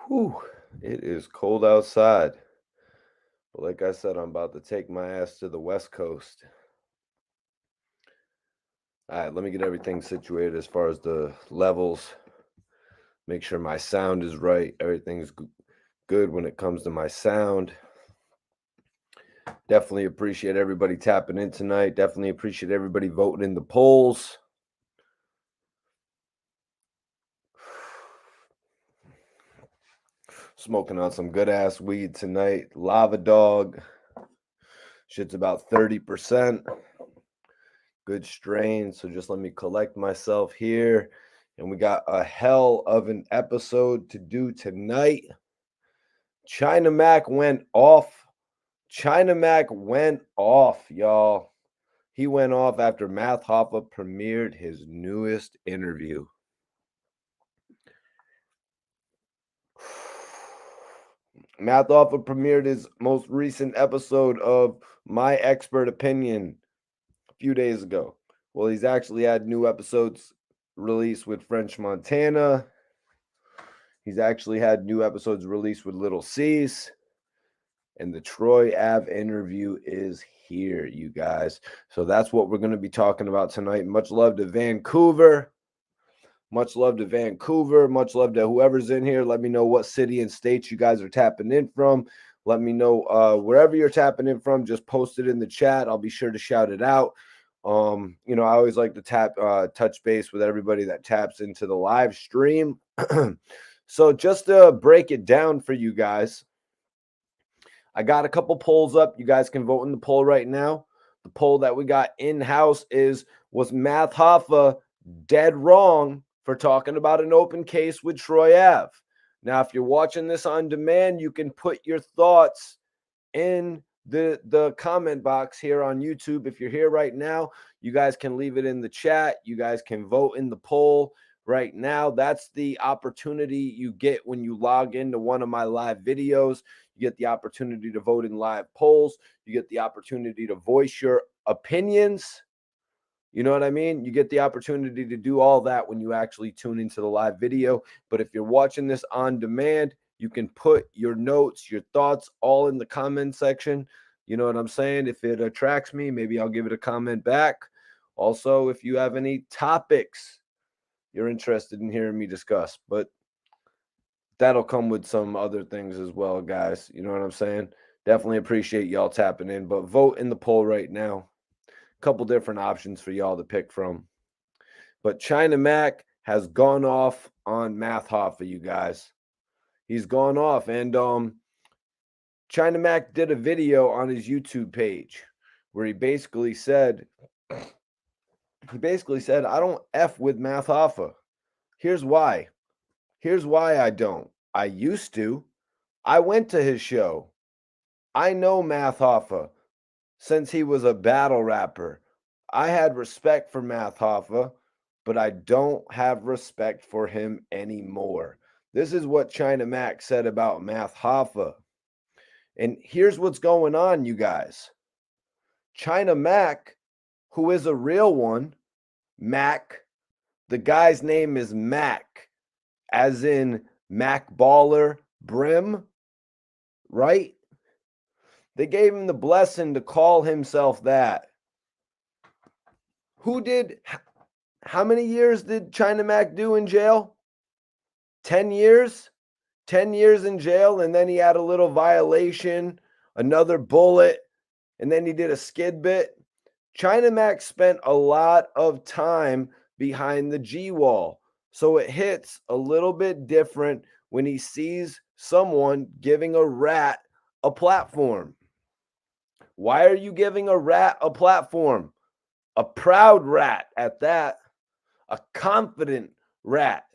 Whew, it is cold outside. But like I said, I'm about to take my ass to the West Coast. All right, let me get everything situated as far as the levels. Make sure my sound is right. Everything's good when it comes to my sound. Definitely appreciate everybody tapping in tonight. Definitely appreciate everybody voting in the polls. Smoking on some good ass weed tonight. Lava Dog. Shit's about 30%. Good strain. So just let me collect myself here. And we got a hell of an episode to do tonight. China Mac went off. China Mac went off, y'all. He went off after Math Hoffa premiered his newest interview. Math Hoffa premiered his most recent episode of My Expert Opinion a few days ago. Well, he's actually had new episodes released with French Montana. He's actually had new episodes released with Little C's. And the Troy Ave interview is here, you guys. So that's what we're going to be talking about tonight. Much love to Vancouver. Much love to Vancouver. Much love to whoever's in here. Let me know what city and states you guys are tapping in from. Let me know wherever you're tapping in from. Just post it in the chat. I'll be sure to shout it out. I always like to touch base with everybody that taps into the live stream. So just to break it down for you guys, I got a couple polls up. You guys can vote in the poll right now. The poll that we got in-house was Math Hoffa dead wrong for talking about an open case with Troy Ave? Now, if you're watching this on demand, you can put your thoughts in the comment box here on YouTube. If you're here right now, you guys can leave it in the chat. You guys can vote in the poll right now. That's the opportunity you get when you log into one of my live videos. You get the opportunity to vote in live polls. You get the opportunity to voice your opinions. You know what I mean? You get the opportunity to do all that when you actually tune into the live video. But if you're watching this on demand, you can put your notes, your thoughts all in the comment section. You know what I'm saying? If it attracts me, maybe I'll give it a comment back. Also, if you have any topics you're interested in hearing me discuss, but that'll come with some other things as well, guys. You know what I'm saying? Definitely appreciate y'all tapping in, but vote in the poll right now. A couple different options for y'all to pick from. But China Mac has gone off on Math Hoffa, you guys. He's gone off, and China Mac did a video on his YouTube page where he basically said, I don't F with Math Hoffa. Here's why. Here's why I don't. I used to. I went to his show. I know Math Hoffa since he was a battle rapper. I had respect for Math Hoffa, but I don't have respect for him anymore. This is what China Mac said about Math Hoffa. And here's what's going on, you guys. China Mac, who is a real one, Mac, the guy's name is Mac, as in Mac Baller Brim, right? They gave him the blessing to call himself that. How many years did China Mac do in jail? 10 years? 10 years in jail, and then he had a little violation, another bullet, and then he did a skid bit. China Mac spent a lot of time behind the G wall. So it hits a little bit different when he sees someone giving a rat a platform. Why are you giving a rat a platform? A proud rat at that, a confident rat.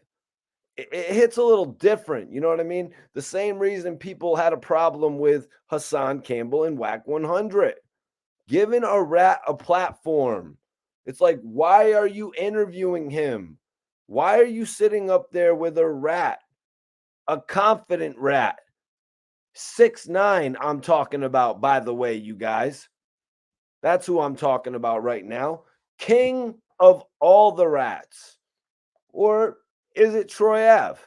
It hits a little different. You know what I mean? The same reason people had a problem with Hassan Campbell and Whack 100. Giving a rat a platform. It's like, why are you interviewing him? Why are you sitting up there with a rat? A confident rat. 6'9", I'm talking about, by the way, you guys. That's who I'm talking about right now. King of all the rats. Or is it Troy Ave?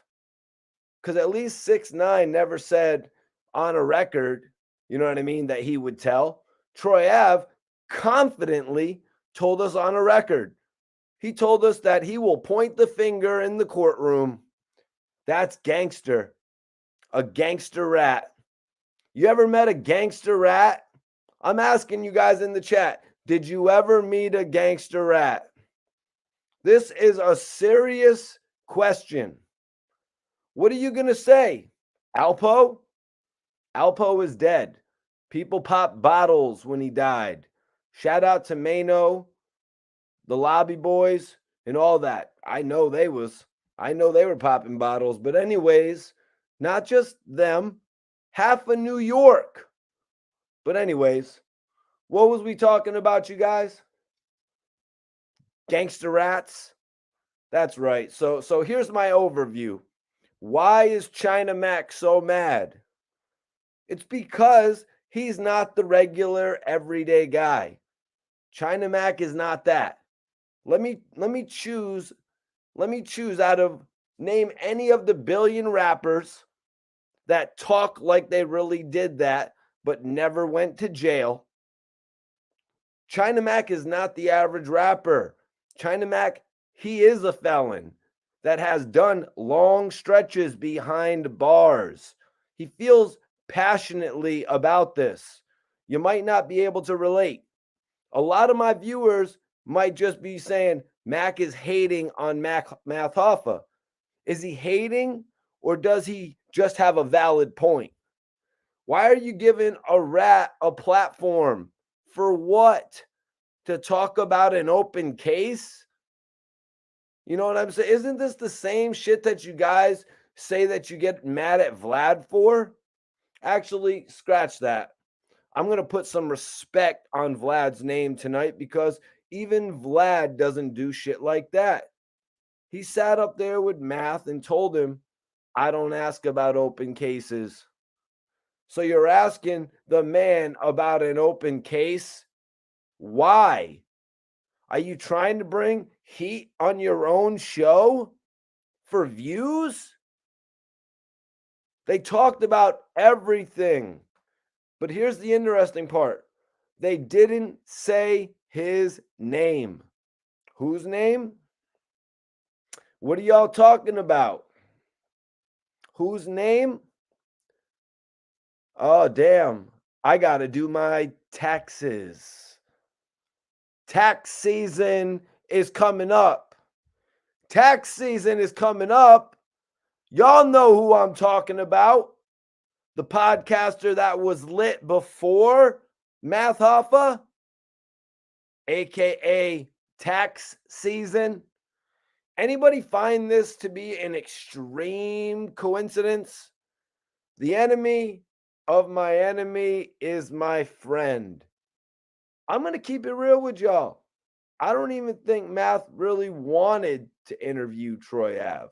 Because at least 6ix9ine never said on a record, you know what I mean, that he would tell. Troy Ave confidently told us on a record. He told us that he will point the finger in the courtroom. That's gangster. A gangster rat. You ever met a gangster rat? I'm asking you guys in the chat. Did you ever meet a gangster rat? This is a serious question. What are you going to say? Alpo? Alpo is dead. People popped bottles when he died. Shout out to Mano, the Lobby Boys, and all that. I know they were popping bottles. But anyways, not just them, half of New York. But anyways, what was we talking about, you guys? Gangster rats? That's right. So here's my overview. Why is China Mac so mad? It's because he's not the regular everyday guy. China Mac is not that. Let me choose out of name any of the billion rappers that talk like they really did that but never went to jail. China Mac is not the average rapper. China Mac, he is a felon that has done long stretches behind bars. He feels passionately about this. You might not be able to relate. A lot of my viewers might just be saying Mac is hating on Math Hoffa. Is he hating, or does he just have a valid point? Why are you giving a rat a platform? For what? To talk about an open case? You know what I'm saying? Isn't this the same shit that you guys say that you get mad at Vlad for? Actually, scratch that. I'm going to put some respect on Vlad's name tonight because even Vlad doesn't do shit like that. He sat up there with Math and told him, I don't ask about open cases. So you're asking the man about an open case? Why? Are you trying to bring heat on your own show for views? They talked about everything. But here's the interesting part. They didn't say his name. Whose name? What are y'all talking about? Whose name? Oh, damn. I got to do my taxes. Tax season is coming up. Tax season is coming up. Y'all know who I'm talking about. The podcaster that was lit before Math Hoffa, aka tax season. Anybody find this to be an extreme coincidence? The enemy of my enemy is my friend. I'm going to keep it real with y'all. I don't even think Math really wanted to interview Troy Ave.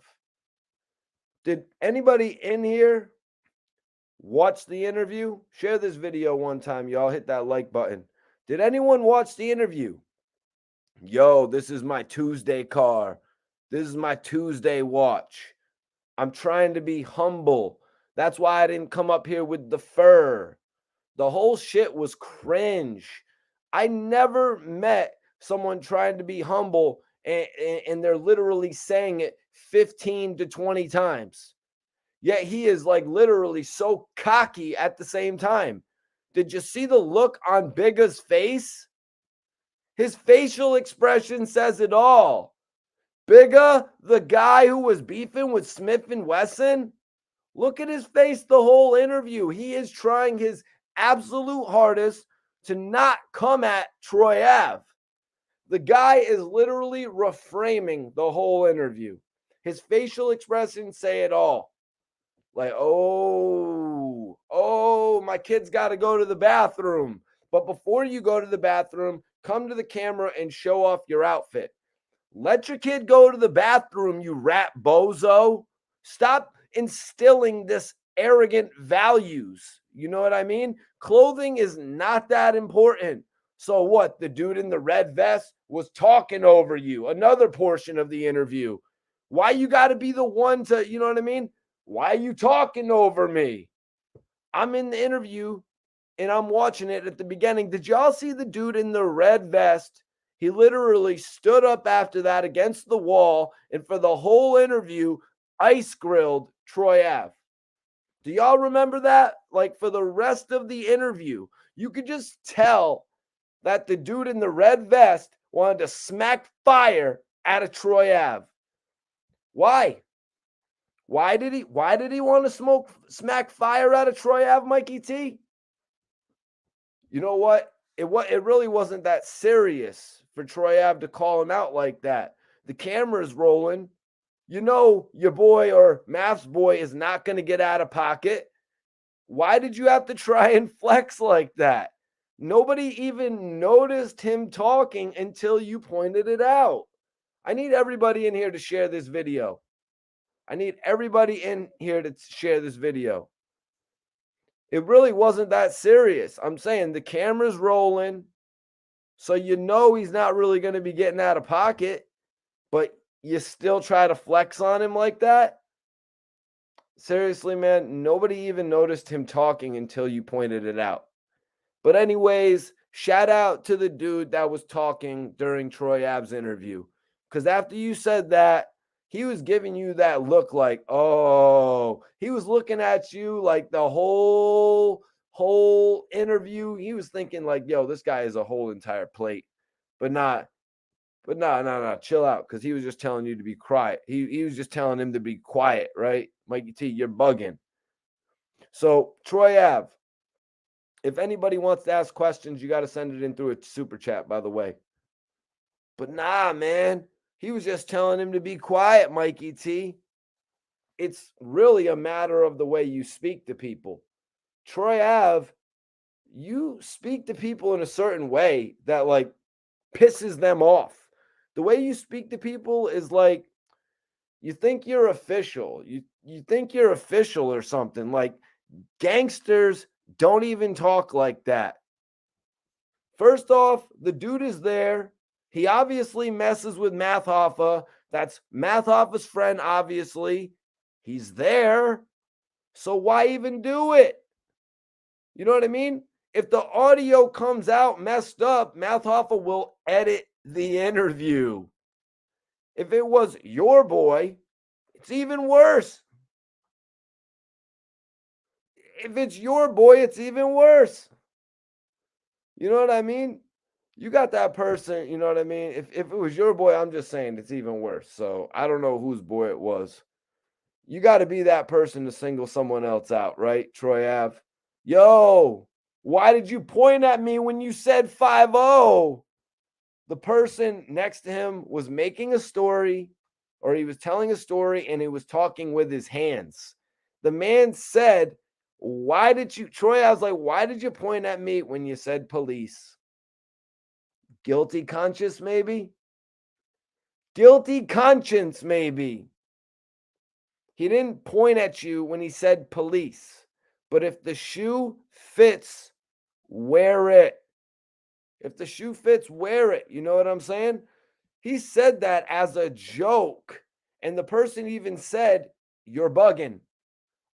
Did anybody in here watch the interview? Share this video one time, y'all. Hit that like button. Did anyone watch the interview? Yo, this is my Tuesday car. This is my Tuesday watch. I'm trying to be humble. That's why I didn't come up here with the fur. The whole shit was cringe. I never met someone trying to be humble and they're literally saying it 15 to 20 times. Yet he is like literally so cocky at the same time. Did you see the look on Bigga's face? His facial expression says it all. Bigga, the guy who was beefing with Smith and Wesson, look at his face the whole interview. He is trying his absolute hardest to not come at Troy Ave. The guy is literally reframing the whole interview. His facial expressions say it all. Like, oh, my kid's got to go to the bathroom. But before you go to the bathroom, come to the camera and show off your outfit. Let your kid go to the bathroom, you rat bozo. Stop instilling this arrogant values. You know what I mean? Clothing is not that important. So what? The dude in the red vest was talking over you. Another portion of the interview. Why you got to be the one to, you know what I mean? Why are you talking over me? I'm in the interview and I'm watching it at the beginning. Did y'all see the dude in the red vest? He literally stood up after that against the wall and for the whole interview, ice grilled Troy Ave. Do y'all remember that? Like for the rest of the interview, you could just tell that the dude in the red vest wanted to smack fire at a Troy Ave. Why? Why did he want to smack fire at a Troy Ave, Mikey T? You know what? It really wasn't that serious for Troy Ave to call him out like that. The camera's rolling. You know your boy or Math's boy is not going to get out of pocket. Why did you have to try and flex like that? Nobody even noticed him talking until you pointed it out. I need everybody in here to share this video. I need everybody in here to share this video. It really wasn't that serious. I'm saying the camera's rolling, so you know he's not really going to be getting out of pocket, but you still try to flex on him like that? Seriously, man, nobody even noticed him talking until you pointed it out. But anyways, shout out to the dude that was talking during Troy Ave's interview. Because after you said that, he was giving you that look like, oh, he was looking at you like the whole interview. He was thinking like, yo, this guy is a whole entire plate. But not, no, chill out. Because he was just telling you to be quiet. He was just telling him to be quiet, right? Mikey T, you're bugging. So Troy Ave, if anybody wants to ask questions, you got to send it in through a super chat, by the way. But nah, man, he was just telling him to be quiet, Mikey T. It's really a matter of the way you speak to people. Troy Ave, you speak to people in a certain way that like pisses them off. The way you speak to people is like you think you're official. You think you're official or something. Like gangsters don't even talk like that. First off, the dude is there. He obviously messes with Math Hoffa. That's Math Hoffa's friend, obviously. He's there. So why even do it? You know what I mean? If the audio comes out messed up, Math Hoffa will edit the interview. If it was your boy, it's even worse. If it's your boy, it's even worse. You know what I mean? You got that person, you know what I mean? If it was your boy, I'm just saying it's even worse. So I don't know whose boy it was. You got to be that person to single someone else out, right? Troy Ave. Yo, why did you point at me when you said 5-0? The person next to him was making a story or he was telling a story and he was talking with his hands. The man said, why did you, Troy, I was like, why did you point at me when you said police? Guilty conscience, maybe? Guilty conscience, maybe. He didn't point at you when he said police. But if the shoe fits, wear it. If the shoe fits, wear it. You know what I'm saying? He said that as a joke. And the person even said, you're bugging.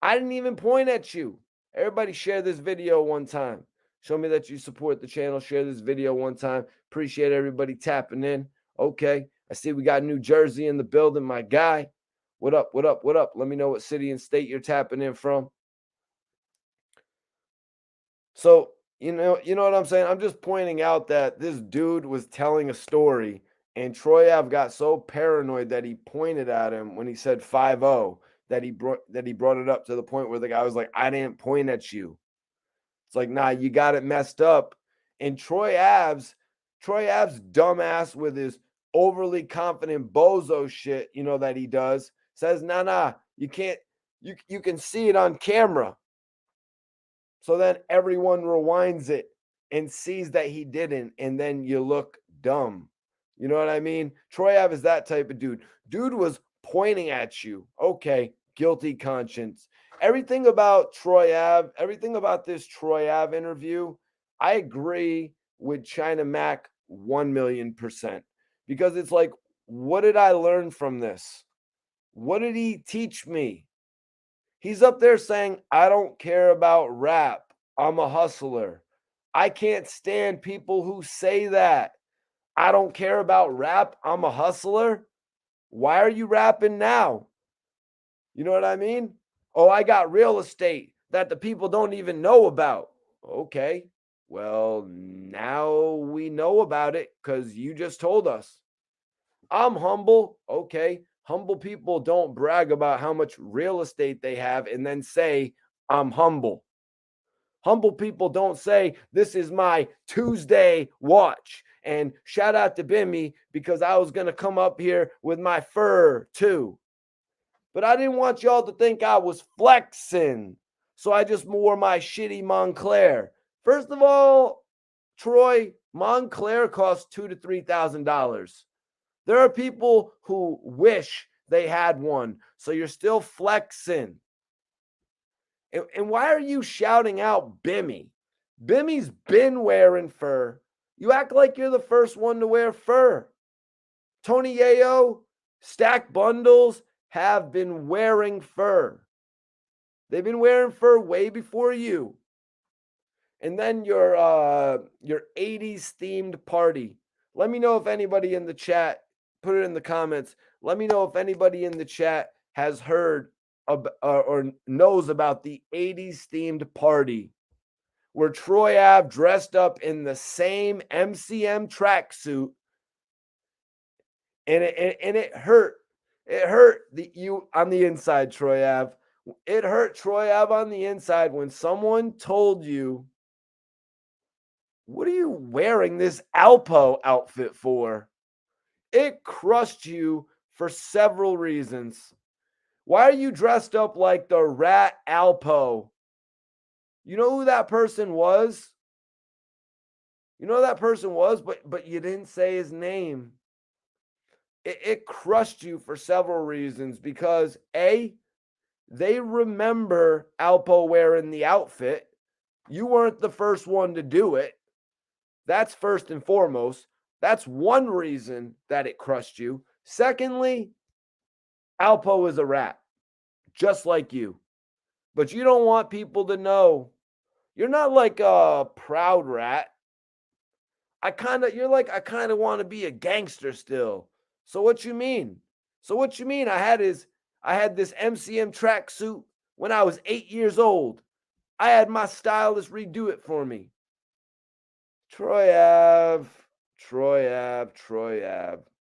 I didn't even point at you. Everybody share this video one time. Show me that you support the channel. Share this video one time. Appreciate everybody tapping in. Okay. I see we got New Jersey in the building, my guy. What up? What up? What up? Let me know what city and state you're tapping in from. So, you know what I'm saying? I'm just pointing out that this dude was telling a story and Troy Ave got so paranoid that he pointed at him when he said 5-0 that he brought it up to the point where the guy was like, I didn't point at you. It's like, nah, you got it messed up. And Troy Ave's dumbass with his overly confident bozo shit, you know, that he does, says, nah, you can't, you can see it on camera. So then everyone rewinds it and sees that he didn't, and then you look dumb. You know what I mean? Troy Ave is that type of dude. Dude was pointing at you. Okay, guilty conscience. Everything about Troy Ave, everything about this Troy Ave interview, I agree with China Mac 1,000,000%. Because it's like, what did I learn from this? What did he teach me? He's up there saying, I don't care about rap. I'm a hustler. I can't stand people who say that. I don't care about rap. I'm a hustler. Why are you rapping now? You know what I mean? Oh, I got real estate that the people don't even know about. Okay. Well, now we know about it because you just told us. I'm humble. Okay. Humble people don't brag about how much real estate they have and then say, I'm humble. Humble people don't say, this is my Tuesday watch. And shout out to Bimmy because I was going to come up here with my fur too. But I didn't want y'all to think I was flexing. So I just wore my shitty Montclair. First of all, Troy, Montclair costs $2,000 to $3,000. There are people who wish they had one. So you're still flexing. And why are you shouting out Bimmy? Bimmy's been wearing fur. You act like you're the first one to wear fur. Tony Yayo, Stack Bundles have been wearing fur. They've been wearing fur way before you. And then your 80s themed party. Let me know if anybody in the chat, put it in the comments. Let me know if anybody in the chat has heard or knows about the 80s themed party where Troy Ave dressed up in the same MCM tracksuit, and it hurt. It hurt you on the inside, Troy Ave. It hurt Troy Ave on the inside when someone told you, what are you wearing this Alpo outfit for? It crushed you for several reasons. Why are you dressed up like the rat Alpo? You know who that person was? You know who that person was, but you didn't say his name. It crushed you for several reasons because A, they remember Alpo wearing the outfit. You weren't the first one to do it. That's first and foremost. That's one reason that it crushed you. Secondly, Alpo is a rat, just like you. But you don't want people to know. You're not like a proud rat. You're like, I kind of want to be a gangster still. So what you mean? I had this MCM tracksuit when I was 8 years old. I had my stylist redo it for me. Troy Ave.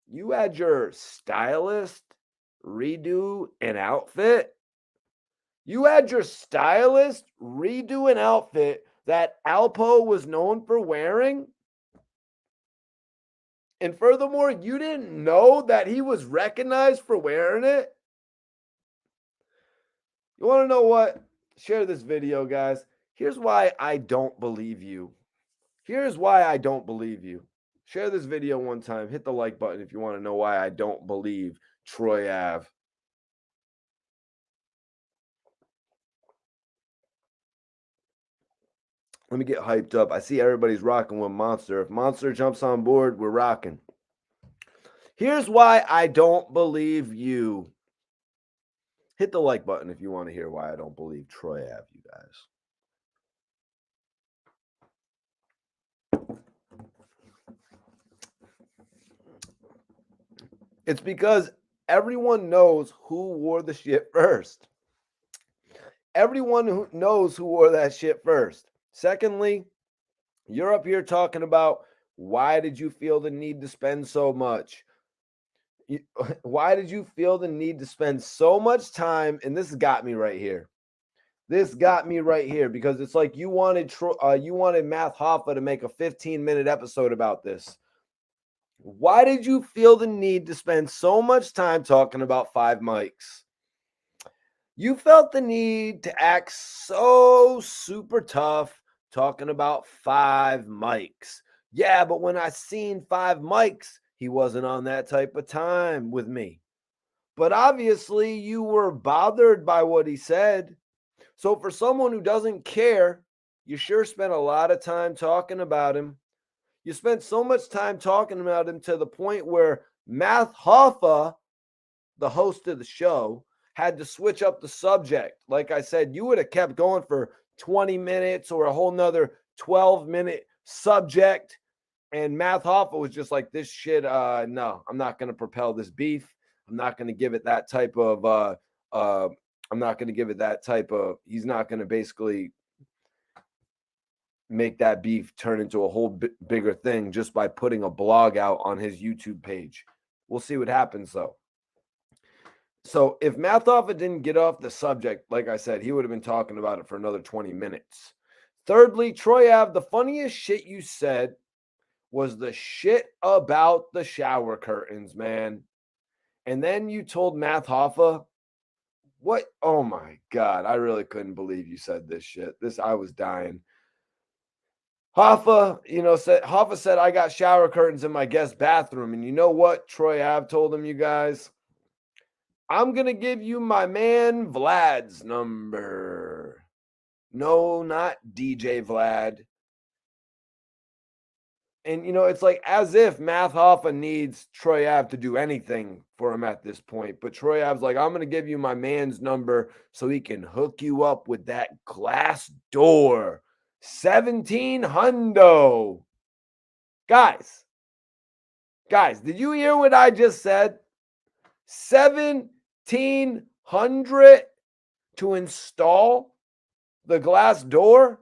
You had your stylist redo an outfit? You had your stylist redo an outfit that Alpo was known for wearing? And furthermore, you didn't know that he was recognized for wearing it? You want to know what? Share this video, guys. Here's why I don't believe you. Here's why I don't believe you. Share this video one time. Hit the like button if you want to know why I don't believe Troy Ave. Let me get hyped up. I see everybody's rocking with Monster. If Monster jumps on board, we're rocking. Here's why I don't believe you. Hit the like button if you want to hear why I don't believe Troy Ave, you guys. It's because everyone knows who wore the shit first. Everyone who knows who wore that shit first. Secondly, you're up here talking about why did you feel the need to spend so much? Why did you feel the need to spend so much time? And this got me right here. This got me right here because it's like you wanted Math Hoffa to make a 15-minute episode about this. Why did you feel the need to spend so much time talking about 5 mics? You felt the need to act so super tough talking about 5 mics. Yeah, but when I seen 5 mics, he wasn't on that type of time with me. But obviously, you were bothered by what he said. So for someone who doesn't care, you sure spent a lot of time talking about him. You spent so much time talking about him to the point where Math Hoffa, the host of the show, had to switch up the subject. Like I said, you would have kept going for 20 minutes or a whole nother 12-minute subject. And Math Hoffa was just like, this shit, no, I'm not going to propel this beef. I'm not going to give it that type of, I'm not going to give it that type of, he's not going to basically make that beef turn into a whole bigger thing just by putting a blog out on his YouTube page. We'll see what happens though. So if Math Hoffa didn't get off the subject, like I said, he would have been talking about it for another 20 minutes. Thirdly, Troy Ave, the funniest shit you said was the shit about the shower curtains, man. And then you told Math Hoffa, what? Oh my God. I really couldn't believe you said this shit. I was dying. Hoffa, Hoffa said, I got shower curtains in my guest bathroom. And you know what Troy Ave told him, you guys? I'm going to give you my man Vlad's number. No, not DJ Vlad. And, it's like as if Math Hoffa needs Troy Ave to do anything for him at this point. But Troy Ave's like, I'm going to give you my man's number so he can hook you up with that glass door. 17 hundo. Guys, did you hear what I just said? 1,700 to install the glass door?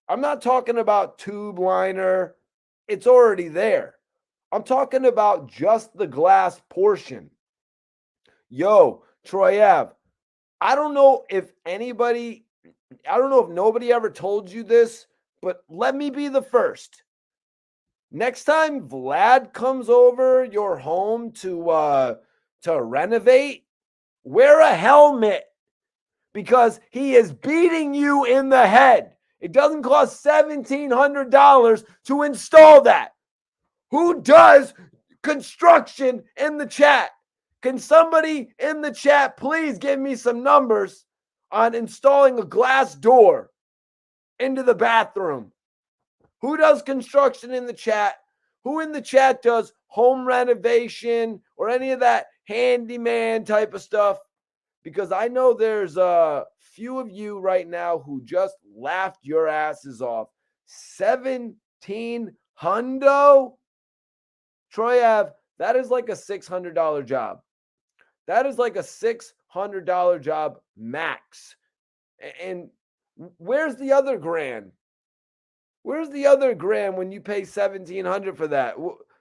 I'm not talking about tube liner. It's already there. I'm talking about just the glass portion. Yo, Troy Ave, I don't know if nobody ever told you this, but let me be the first. Next time Vlad comes over your home to renovate, wear a helmet because he is beating you in the head. It doesn't cost $1,700 to install that. Who does construction in the chat? Can somebody in the chat please give me some numbers on installing a glass door into the bathroom? Who does construction in the chat? Who in the chat does home renovation or any of that handyman type of stuff? Because I know there's a few of you right now who just laughed your asses off. 17 hundo? Troy Ave, that is like a $600 job. That is like a $600 job max. And where's the other grand? Where's the other grand when you pay $1,700 for that?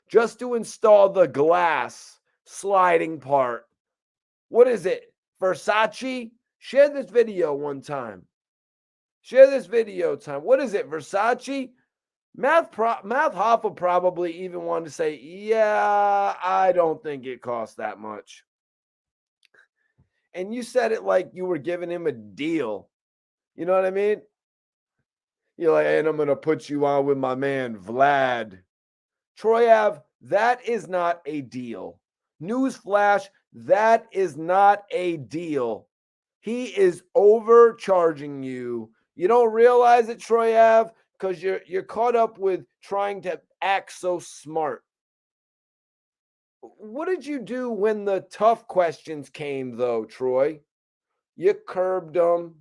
Just to install the glass sliding part. What is it? Versace? Share this video one time. Share this video time. What is it? Versace? Math Hoffa probably even wanted to say, yeah, I don't think it costs that much. And you said it like you were giving him a deal. You know what I mean? You're like, and I'm going to put you on with my man, Vlad. Troy Ave, that is not a deal. Newsflash, that is not a deal. He is overcharging you. You don't realize it, Troy Ave, because you're caught up with trying to act so smart. What did you do when the tough questions came, though, Troy? You curbed them.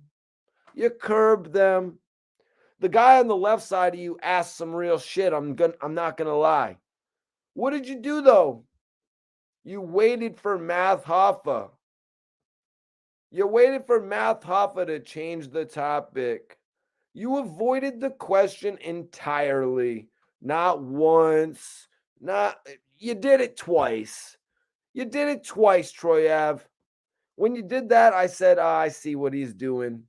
You curbed them. The guy on the left side of you asked some real shit. I'm not gonna lie. What did you do though? You waited for Math Hoffa. You waited for Math Hoffa to change the topic. You avoided the question entirely. Not once. You did it twice. You did it twice, Troy Ave. When you did that, I said, I see what he's doing.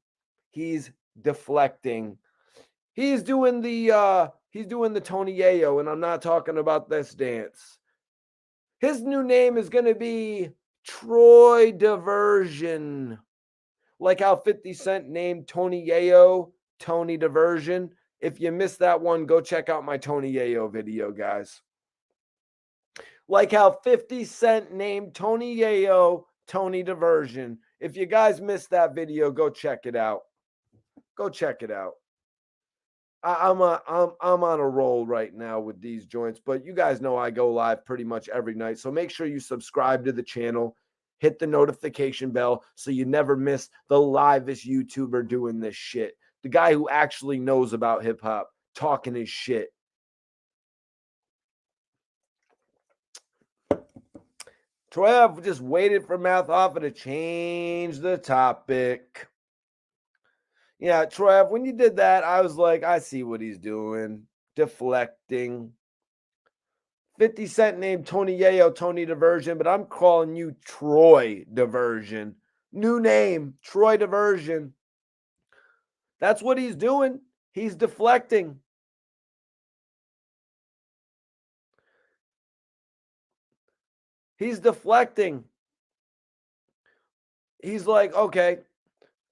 He's deflecting. He's doing the Tony Yayo, and I'm not talking about this dance. His new name is going to be Troy Diversion. Like how 50 Cent named Tony Yayo Tony Diversion. If you missed that one, go check out my Tony Yayo video, guys. Like how 50 Cent named Tony Yayo Tony Diversion. If you guys missed that video, go check it out. Go check it out. I'm on a roll right now with these joints, but you guys know I go live pretty much every night. So make sure you subscribe to the channel. hit the notification bell so you never miss the livest YouTuber doing this shit. The guy who actually knows about hip hop, talking his shit. Troy, I've just waited for Math Hoffa to change the topic. Yeah, Troy, when you did that, I was like, I see what he's doing. Deflecting. 50 Cent named Tony Yayo Tony Diversion, but I'm calling you Troy Diversion. New name, Troy Diversion. That's what he's doing. He's deflecting. He's deflecting. He's like, okay,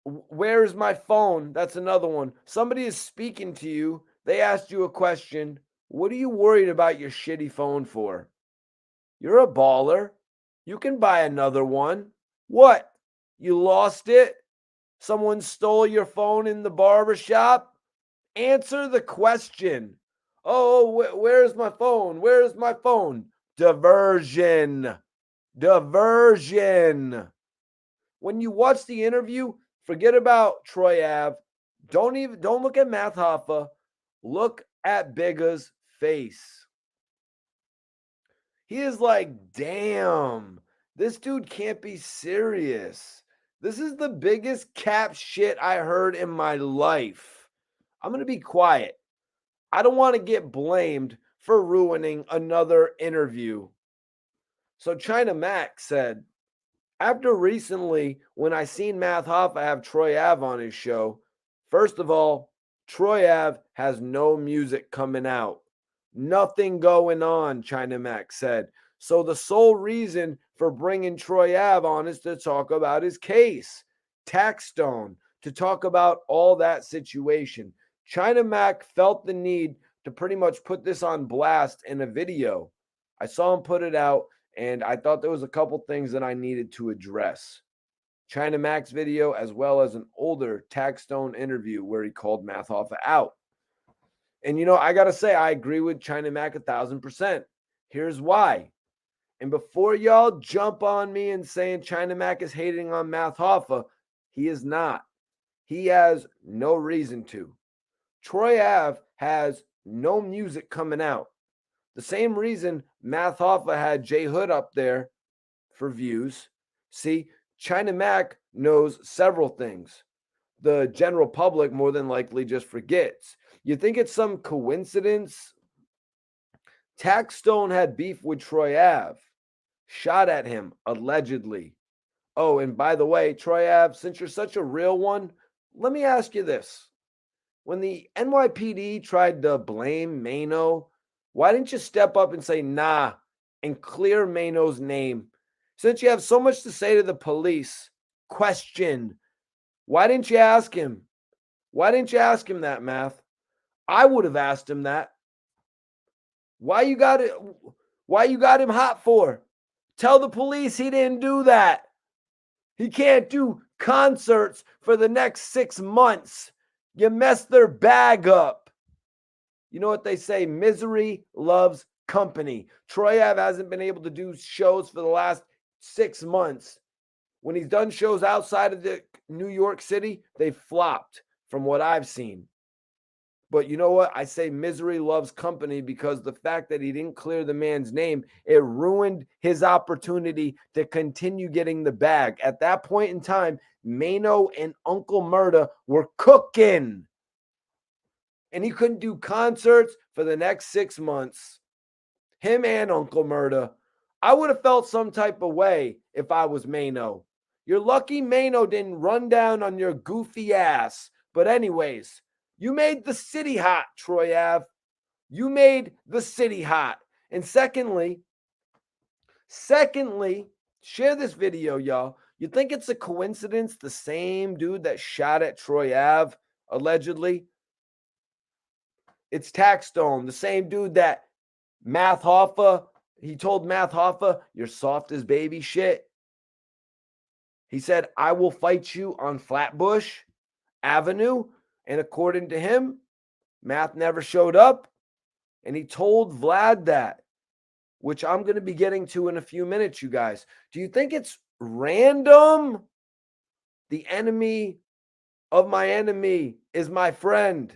where's my phone? That's another one. Somebody is speaking to you. They asked you a question. What are you worried about your shitty phone for? You're a baller. You can buy another one. What? You lost it? Someone stole your phone in the barbershop? Answer the question. Oh, where's my phone? Where's my phone? Diversion. Diversion. When you watch the interview, forget about Troy Ave. Don't look at Math Hoffa. Look at Bigga's face. He is like, damn, this dude can't be serious. This is the biggest cap shit I heard in my life. I'm going to be quiet. I don't want to get blamed for ruining another interview. So China Mac said, after recently, when I seen Math Hoffa have Troy Ave on his show, first of all, Troy Ave has no music coming out. Nothing going on, China Mac said. So the sole reason for bringing Troy Ave on is to talk about his case. Taxstone, to talk about all that situation. China Mac felt the need to pretty much put this on blast in a video. I saw him put it out, and I thought there was a couple things that I needed to address. China Mac's video, as well as an older Taxstone interview where he called Math Hoffa out. And, I got to say, I agree with China Mac 1,000%. Here's why. And before y'all jump on me and saying China Mac is hating on Math Hoffa, he is not. He has no reason to. Troy Ave has no music coming out. The same reason Math Hoffa had J Hood up there for views. See, China Mac knows several things. The general public more than likely just forgets. You think it's some coincidence? Taxstone had beef with Troy Ave, shot at him, allegedly. Oh, and by the way, Troy Ave, since you're such a real one, let me ask you this. When the NYPD tried to blame Mano, why didn't you step up and say, nah, and clear Mano's name? Since you have so much to say to the police, question. Why didn't you ask him? Why didn't you ask him that, Math? I would have asked him that. Why you got him hot for? Tell the police he didn't do that. He can't do concerts for the next 6 months. You messed their bag up. You know what they say? Misery loves company. Troy Ave hasn't been able to do shows for the last 6 months. When he's done shows outside of the New York City, they flopped from what I've seen. But you know what? I say misery loves company because the fact that he didn't clear the man's name, it ruined his opportunity to continue getting the bag. At that point in time, Mano and Uncle Murda were cooking. And he couldn't do concerts for the next 6 months. Him and Uncle Murda. I would have felt some type of way if I was Mano. You're lucky Mano didn't run down on your goofy ass. But anyways, you made the city hot, Troy Ave. You made the city hot. And secondly, share this video, y'all. You think it's a coincidence the same dude that shot at Troy Ave, allegedly? It's Taxstone, the same dude that Math Hoffa, he told Math Hoffa, you're soft as baby shit. He said, I will fight you on Flatbush Avenue. And according to him, Math never showed up. And he told Vlad that. which I'm going to be getting to in a few minutes, you guys. Do you think it's random? The enemy of my enemy is my friend.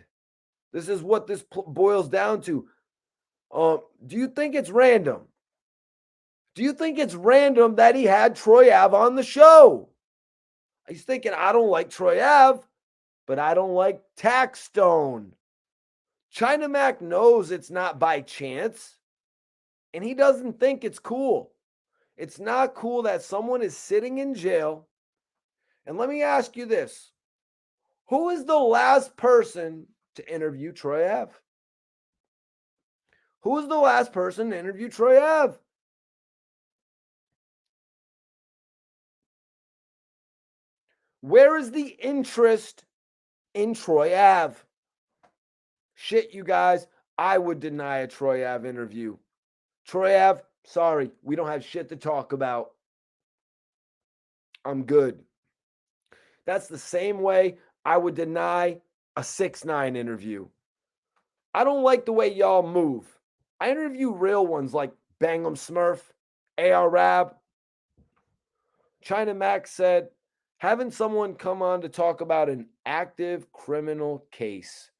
This is what this boils down to. Do you think it's random? Do you think it's random that he had Troy Ave on the show? He's thinking, I don't like Troy Ave, but I don't like Taxstone. China Mac knows it's not by chance, and he doesn't think it's cool. It's not cool that someone is sitting in jail. And let me ask you this. Who is the last person to interview Troy Ave? Who was the last person to interview Troy Ave? Where is the interest in Troy Ave? Shit, you guys, I would deny a Troy Ave interview. Troy Ave, sorry, we don't have shit to talk about. I'm good. That's the same way I would deny a 6ix9ine interview. I don't like the way y'all move. I interview real ones like Bang'em Smurf, AR Rab. China Max said, having someone come on to talk about an active criminal case.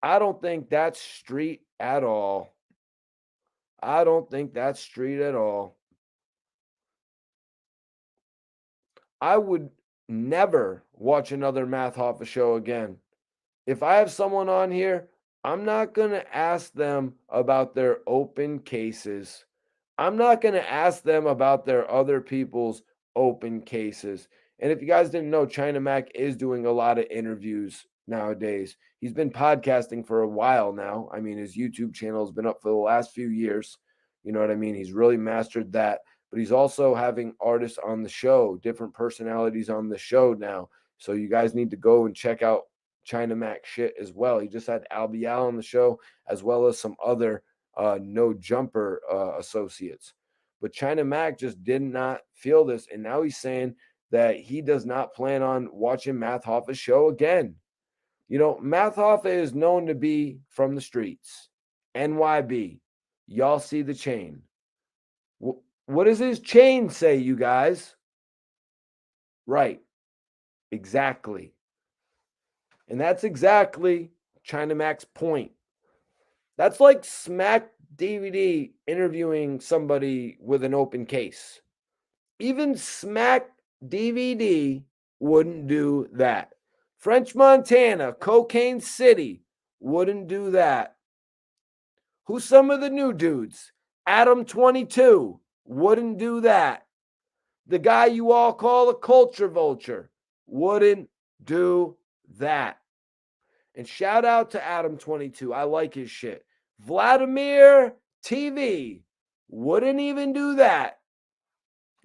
I don't think that's street at all. I don't think that's street at all. I would never watch another Math Hoffa show again. If I have someone on here, I'm not going to ask them about their open cases. I'm not going to ask them about their other people's open cases. And if you guys didn't know, China Mac is doing a lot of interviews nowadays. He's been podcasting for a while now. I mean, his YouTube channel has been up for the last few years. You know what I mean? He's really mastered that. But he's also having artists on the show, different personalities on the show now. So you guys need to go and check out China Mac shit as well. He just had Al Bial on the show, as well as some other no jumper associates. But China Mac just did not feel this. And now he's saying that he does not plan on watching Math Hoffa's show again. You know, Math Hoffa is known to be from the streets. NYB. Y'all see the chain. What does his chain say, you guys? Right. Exactly. And that's exactly China Mac's point. That's like Smack DVD interviewing somebody with an open case. Even Smack DVD wouldn't do that. French Montana, Cocaine City wouldn't do that. Who's some of the new dudes? Adam 22 wouldn't do that. The guy you all call a culture vulture wouldn't do that. And shout out to Adam 22. I like his shit. Vladimir TV wouldn't even do that.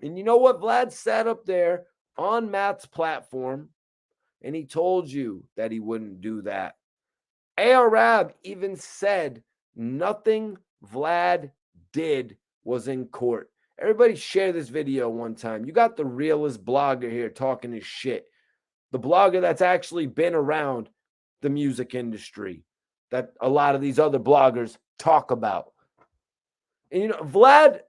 And you know what? Vlad sat up there on Matt's platform and he told you that he wouldn't do that. Arab even said nothing Vlad did was in court. Everybody share this video one time. You got the realest blogger here talking his shit. The blogger that's actually been around the music industry that a lot of these other bloggers talk about. And you know, Vlad,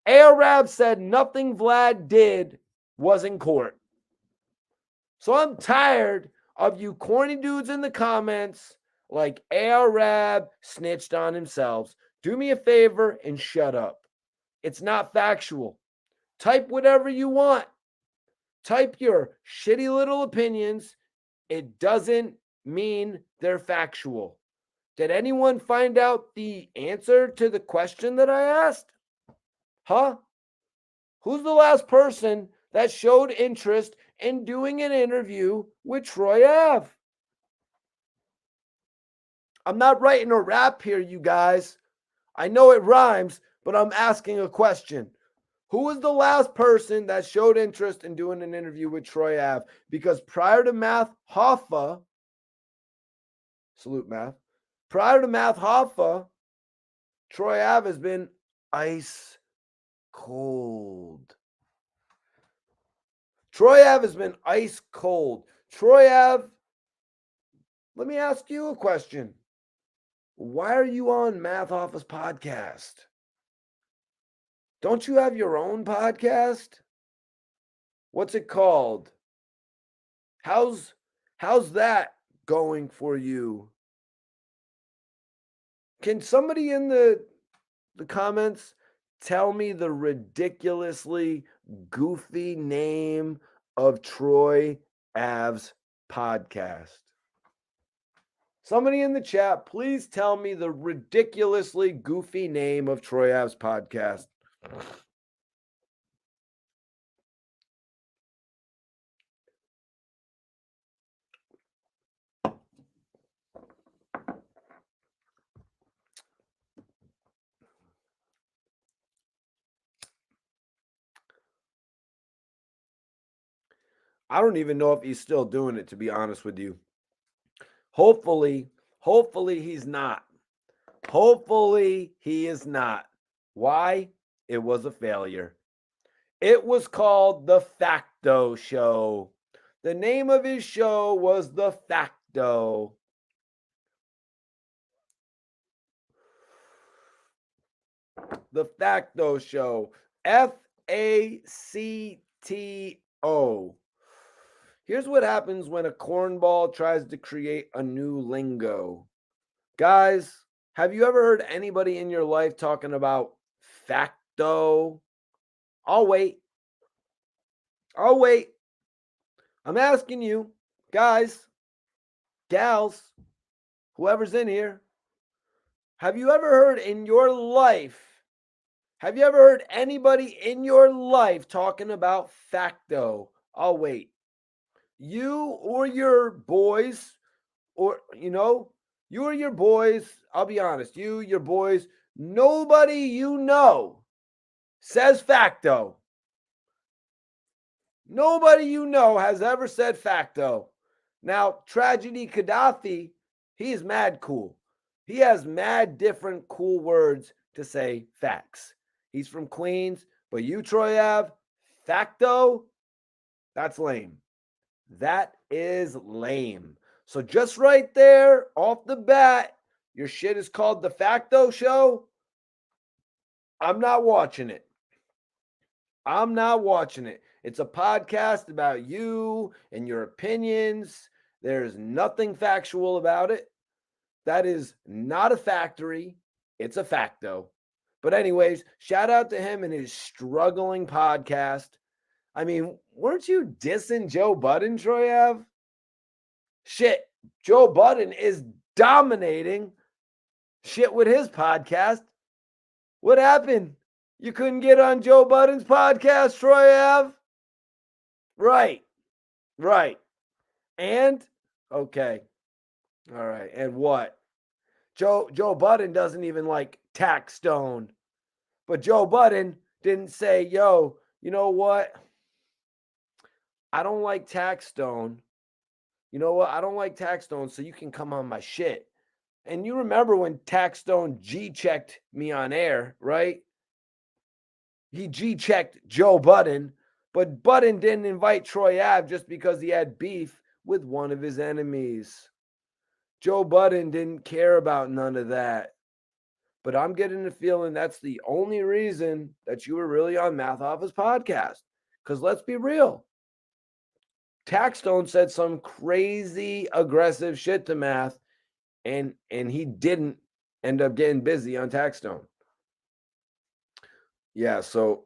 Arab said nothing Vlad did was in court. So I'm tired of you corny dudes in the comments like Arab snitched on himself. Do me a favor and shut up. It's not factual. Type whatever you want. Type your shitty little opinions. It doesn't mean they're factual. Did anyone find out the answer to the question that I asked? Huh? Who's the last person that showed interest in doing an interview with Troy Ave? I'm not writing a rap here, you guys. I know it rhymes, but I'm asking a question. Who was the last person that showed interest in doing an interview with Troy Ave? Because prior to Math Hoffa, salute Math, prior to Math Hoffa, Troy Ave has been ice cold. Troy Ave has been ice cold. Troy Ave, let me ask you a question. Why are you on Math Hoffa's podcast? Don't you have your own podcast? What's it called? How's how's that going for you? Can somebody in the comments tell me the ridiculously goofy name of Troy Ave's podcast? Somebody in the chat, please tell me the ridiculously goofy name of Troy Ave's podcast. I don't even know if he's still doing it, to be honest with you. Hopefully he's not. Hopefully he is not. Why? It was a failure. It was called The Facto Show. The name of his show was The Facto. The Facto Show. Facto. Here's what happens when a cornball tries to create a new lingo. Guys, have you ever heard anybody in your life talking about facto? I'll wait. I'm asking you, guys, gals, whoever's in here, have you ever heard in your life, have you ever heard anybody in your life talking about facto? I'll wait. You or your boys, or, you or your boys, I'll be honest, you, your boys, nobody you know says facto. Nobody you know has ever said facto. Now, Tragedy Gaddafi, he's mad cool. He has mad different cool words to say facts. He's from Queens, but you, Troy Ave, facto, that's lame. That is lame. So just right there, off the bat, your shit is called The Facto Show. I'm not watching it. It's a podcast about you and your opinions. There's nothing factual about it. That is not a factory. It's a facto. But anyways, shout out to him and his struggling podcast. I mean, weren't you dissing Joe Budden, Troy Ave? Shit, Joe Budden is dominating shit with his podcast. What happened? You couldn't get on Joe Budden's podcast, Troy Ave? Right. And okay. All right. And what? Joe Budden doesn't even like Taxstone. But Joe Budden didn't say, yo, you know what? I don't like Taxstone. You know what? I don't like Taxstone, so you can come on my shit. And you remember when Taxstone G-checked me on air, right? He G-checked Joe Budden, but Budden didn't invite Troy Ave just because he had beef with one of his enemies. Joe Budden didn't care about none of that. But I'm getting the feeling that's the only reason that you were really on Math Hoffa's podcast. Because let's be real. Taxstone said some crazy aggressive shit to Math, and he didn't end up getting busy on Taxstone. Yeah, so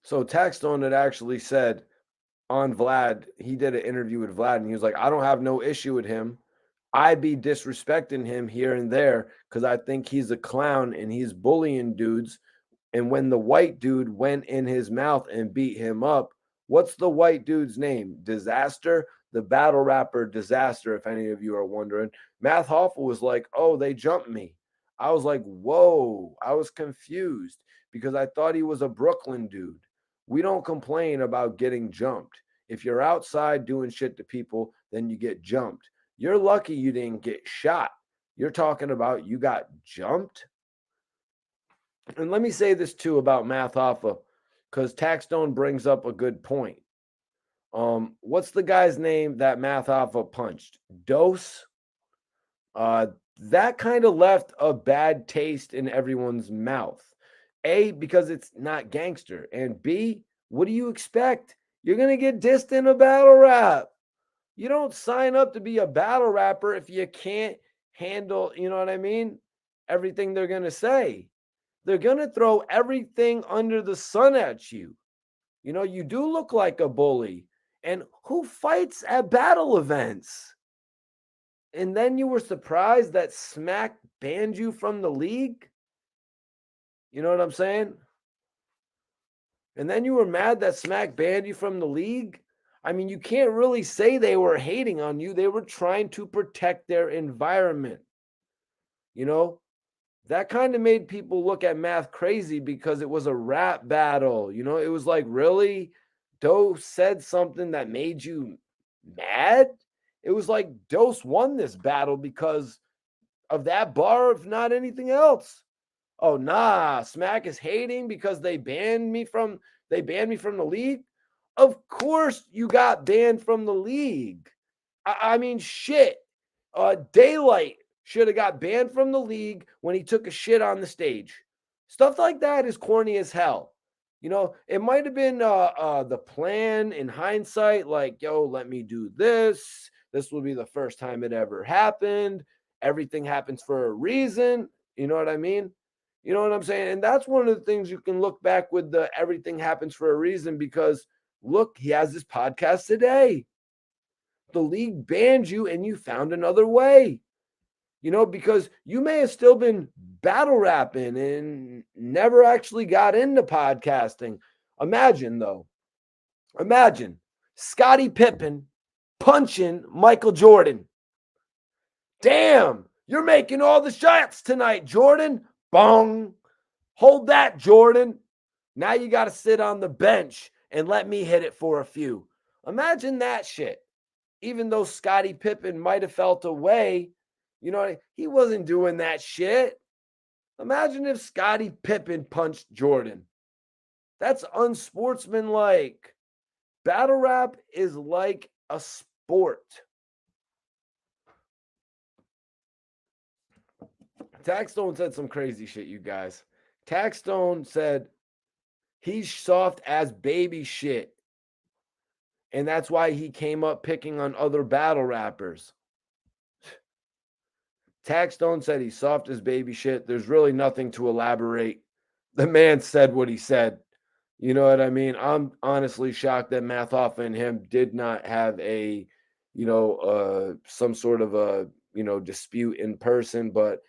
Taxstone had actually said on Vlad, he did an interview with Vlad, and he was like, I don't have no issue with him. I be disrespecting him here and there because I think he's a clown and he's bullying dudes. And when the white dude went in his mouth and beat him up, what's the white dude's name? Disaster? The battle rapper Disaster, if any of you are wondering. Math Hoffa was like, oh, they jumped me. I was like, whoa. I was confused because I thought he was a Brooklyn dude. We don't complain about getting jumped. If you're outside doing shit to people, then you get jumped. You're lucky you didn't get shot. You're talking about you got jumped? And let me say this too about Math Hoffa, because Taxstone brings up a good point. What's the guy's name that Math Hoffa punched? Dose? Uh, that kind of left a bad taste in everyone's mouth. A, because it's not gangster. And B, what do you expect? You're going to get dissed in a battle rap. You don't sign up to be a battle rapper if you can't handle, you know what I mean? Everything they're going to say. They're going to throw everything under the sun at you. You know, you do look like a bully. And who fights at battle events? And then you were surprised that Smack banned you from the league? You know what I'm saying? And then you were mad that Smack banned you from the league? I mean, you can't really say they were hating on you. They were trying to protect their environment. You know, that kind of made people look at Math crazy because it was a rap battle. You know, it was like, really? Dose said something that made you mad? It was like Dose won this battle because of that bar, if not anything else. Oh nah, Smack is hating because they banned me from the league. Of course you got banned from the league. I mean shit. Daylight should have got banned from the league when he took a shit on the stage. Stuff like that is corny as hell. You know, it might have been the plan in hindsight, like, yo, let me do this. This will be the first time it ever happened. Everything happens for a reason. You know what I mean? You know what I'm saying? And that's one of the things you can look back with the everything happens for a reason because look, he has this podcast today. The league banned you and you found another way. You know, because you may have still been battle rapping and never actually got into podcasting. Imagine, though, imagine Scottie Pippen punching Michael Jordan. Damn, you're making all the shots tonight, Jordan. Bong. Hold that, Jordan. Now you got to sit on the bench and let me hit it for a few. Imagine that shit. Even though Scottie Pippen might have felt a way, you know, he wasn't doing that shit. Imagine if Scottie Pippen punched Jordan. That's unsportsmanlike. Battle rap is like a sport. Taxstone said some crazy shit, you guys. Taxstone said he's soft as baby shit. And that's why he came up picking on other battle rappers. Taxstone said he's soft as baby shit. There's really nothing to elaborate. The man said what he said. You know what I mean? I'm honestly shocked that Math Hoffa and him did not have a, some sort of a, dispute in person. But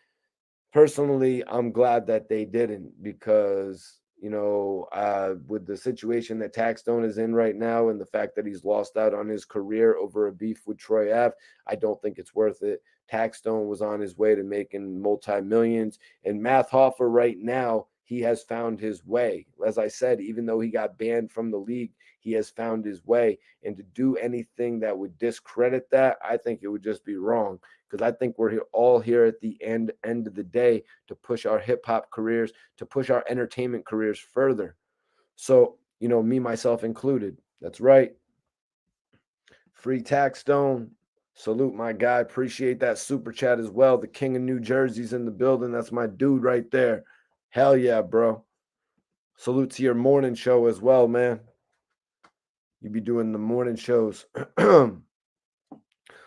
personally, I'm glad that they didn't because, with the situation that Taxstone is in right now and the fact that he's lost out on his career over a beef with Troy Ave, I don't think it's worth it. Taxstone was on his way to making multi-millions, and Math Hoffa right now, he has found his way. As I said, even though he got banned from the league, he has found his way. And to do anything that would discredit that, I think it would just be wrong because I think we're all here at the end of the day to push our hip hop careers, to push our entertainment careers further. So, me, myself included. That's right. Free Taxstone. Salute my guy. Appreciate that super chat as well. The King of New Jersey's in the building. That's my dude right there. Hell yeah, bro. Salute to your morning show as well, man. You be doing the morning shows.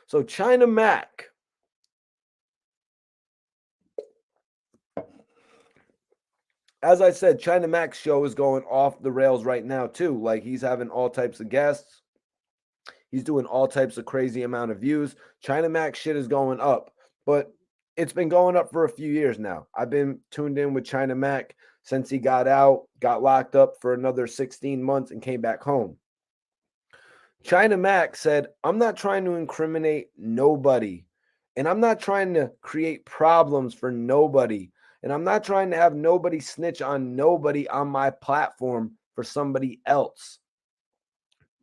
So China Mac. As I said, China Mac's show is going off the rails right now too. Like he's having all types of guests. He's doing all types of crazy amount of views. China Mac shit is going up, but it's been going up for a few years now. I've been tuned in with China Mac since he got out, got locked up for another 16 months and came back home. China Mac said, I'm not trying to incriminate nobody, and I'm not trying to create problems for nobody, and I'm not trying to have nobody snitch on nobody on my platform for somebody else.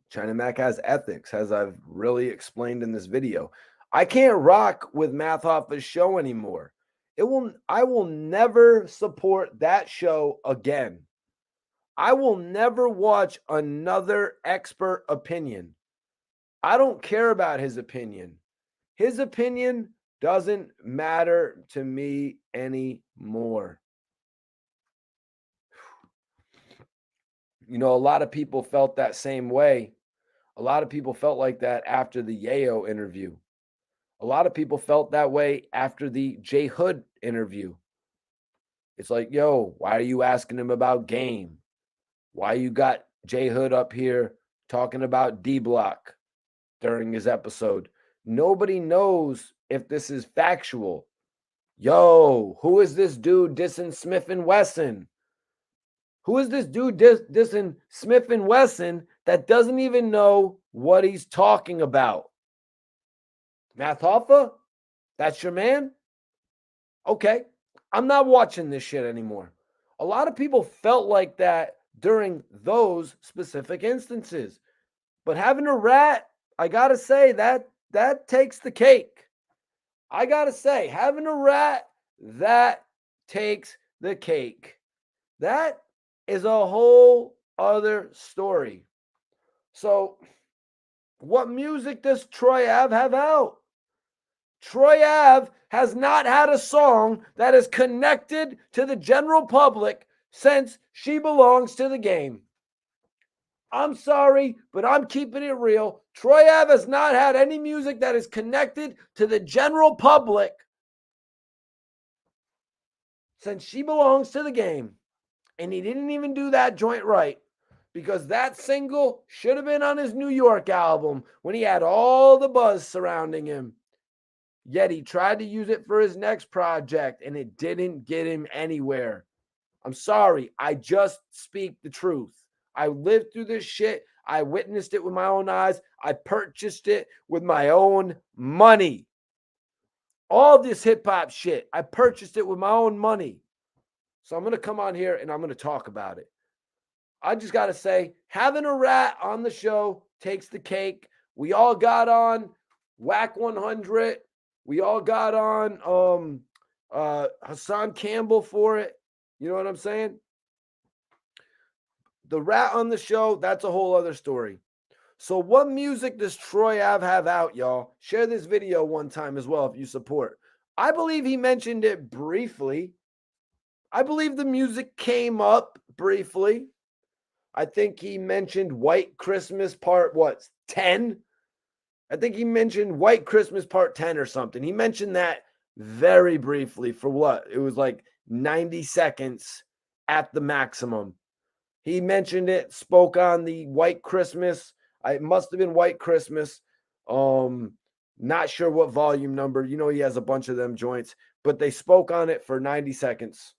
China Mac has ethics, as I've really explained in this video. I can't rock with Math Hoffa's show anymore. I will never support that show again. I will never watch another expert opinion. I don't care about his opinion. His opinion Doesn't matter to me anymore. You know, a lot of people felt that same way. A lot of people felt like that after the Yayo interview. A lot of people felt that way after the J Hood interview. It's like, yo, why are you asking him about game? Why you got J Hood up here talking about D Block during his episode? Nobody knows if this is factual. Yo, who is this dude dissing Smith and Wesson? Who is this dude dissing Smith and Wesson that doesn't even know what he's talking about? Math Hoffa? That's your man? Okay. I'm not watching this shit anymore. A lot of people felt like that during those specific instances. But having a rat, I got to say that takes the cake. I got to say, having a rat, that takes the cake. That is a whole other story. So, what music does Troy Ave have out? Troy Ave has not had a song that is connected to the general public since She Belongs to the Game. I'm sorry, but I'm keeping it real. Troy Ave has not had any music that is connected to the general public since She Belongs to the Game. And he didn't even do that joint right, because that single should have been on his New York album when he had all the buzz surrounding him. Yet he tried to use it for his next project and it didn't get him anywhere. I'm sorry. I just speak the truth. I lived through this shit. I witnessed it with my own eyes. I purchased it with my own money. All this hip hop shit, I purchased it with my own money. So I'm going to come on here and I'm going to talk about it. I just got to say, having a rat on the show takes the cake. We all got on Whack 100. We all got on Hassan Campbell for it. You know what I'm saying? The rat on the show, that's a whole other story. So what music does Troy Ave have out, y'all? Share this video one time as well if you support. I believe he mentioned it briefly. I believe the music came up briefly. I think he mentioned White Christmas Part, 10? I think he mentioned White Christmas Part 10 or something. He mentioned that very briefly for what? It was like 90 seconds at the maximum. He mentioned it, spoke on the White Christmas. It must have been White Christmas. Not sure what volume number. You know, he has a bunch of them joints, but they spoke on it for 90 seconds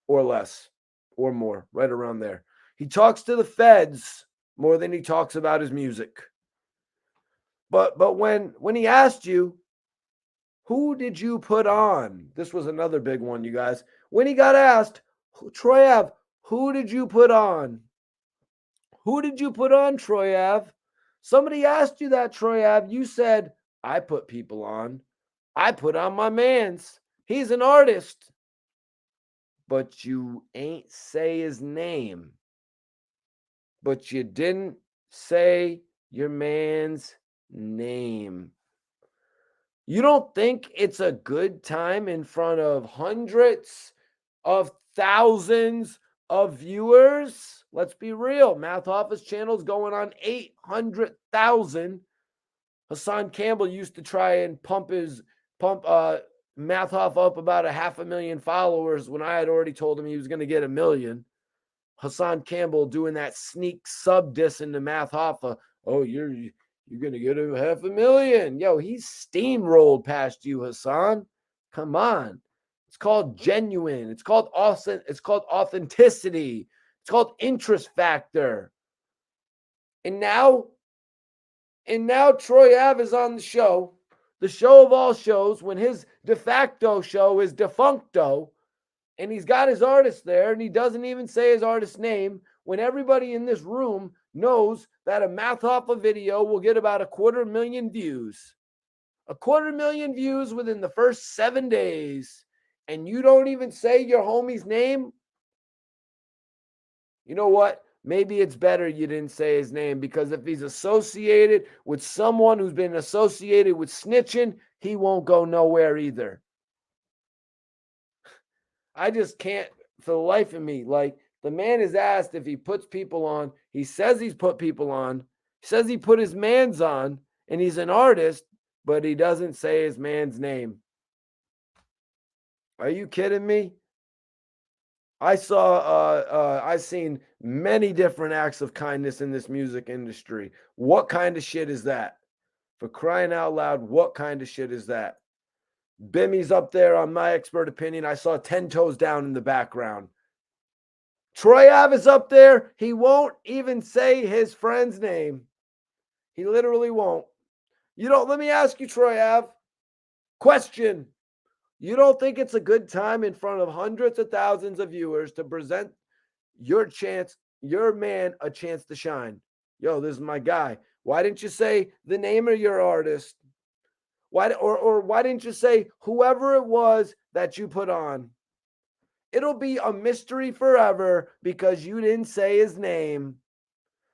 or less or more, right around there. He talks to the feds more than he talks about his music. But when he asked you, who did you put on? This was another big one, you guys. When he got asked, Troy Ave, who did you put on? Who did you put on, Troy Ave? Somebody asked you that, Troy Ave. You said, I put people on. I put on my mans. He's an artist. But you ain't say his name. But you didn't say your man's name. You don't think it's a good time in front of hundreds of thousands of viewers? Let's be real. Math Office channel's going on 800,000. Hassan Campbell used to try and pump Math Hoffa up about 500,000 followers when I had already told him he was going to get 1 million. Hassan Campbell doing that sneak sub diss into Math Hoffa. Oh, you're going to get him 500,000. Yo, he's steamrolled past you, Hassan. Come on. It's called genuine. It's called authenticity. It's called interest factor. And now Troy Ave is on the show of all shows, when his de facto show is defuncto, and he's got his artist there, and he doesn't even say his artist's name, when everybody in this room knows that a Math Hoffa video will get about 250,000 views. 250,000 views within the first 7 days, and you don't even say your homie's name? You know what? maybe it's better you didn't say his name, because if he's associated with someone who's been associated with snitching, he won't go nowhere either. I just can't for the life of me. Like, the man is asked if he puts people on. He says he's put people on. He says he put his mans on, and he's an artist, but he doesn't say his man's name. Are you kidding me? I've seen many different acts of kindness in this music industry. What kind of shit is that? For crying out loud, what kind of shit is that? Bimmy's up there on My Expert Opinion. I saw 10 Toes Down in the background. Troy Ave is up there. He won't even say his friend's name. He literally won't. Let me ask you, Troy Ave. Question. You don't think it's a good time in front of hundreds of thousands of viewers to present your man a chance to shine? Yo, this is my guy. Why didn't you say the name of your artist? Why didn't you say whoever it was that you put on? It'll be a mystery forever because you didn't say his name.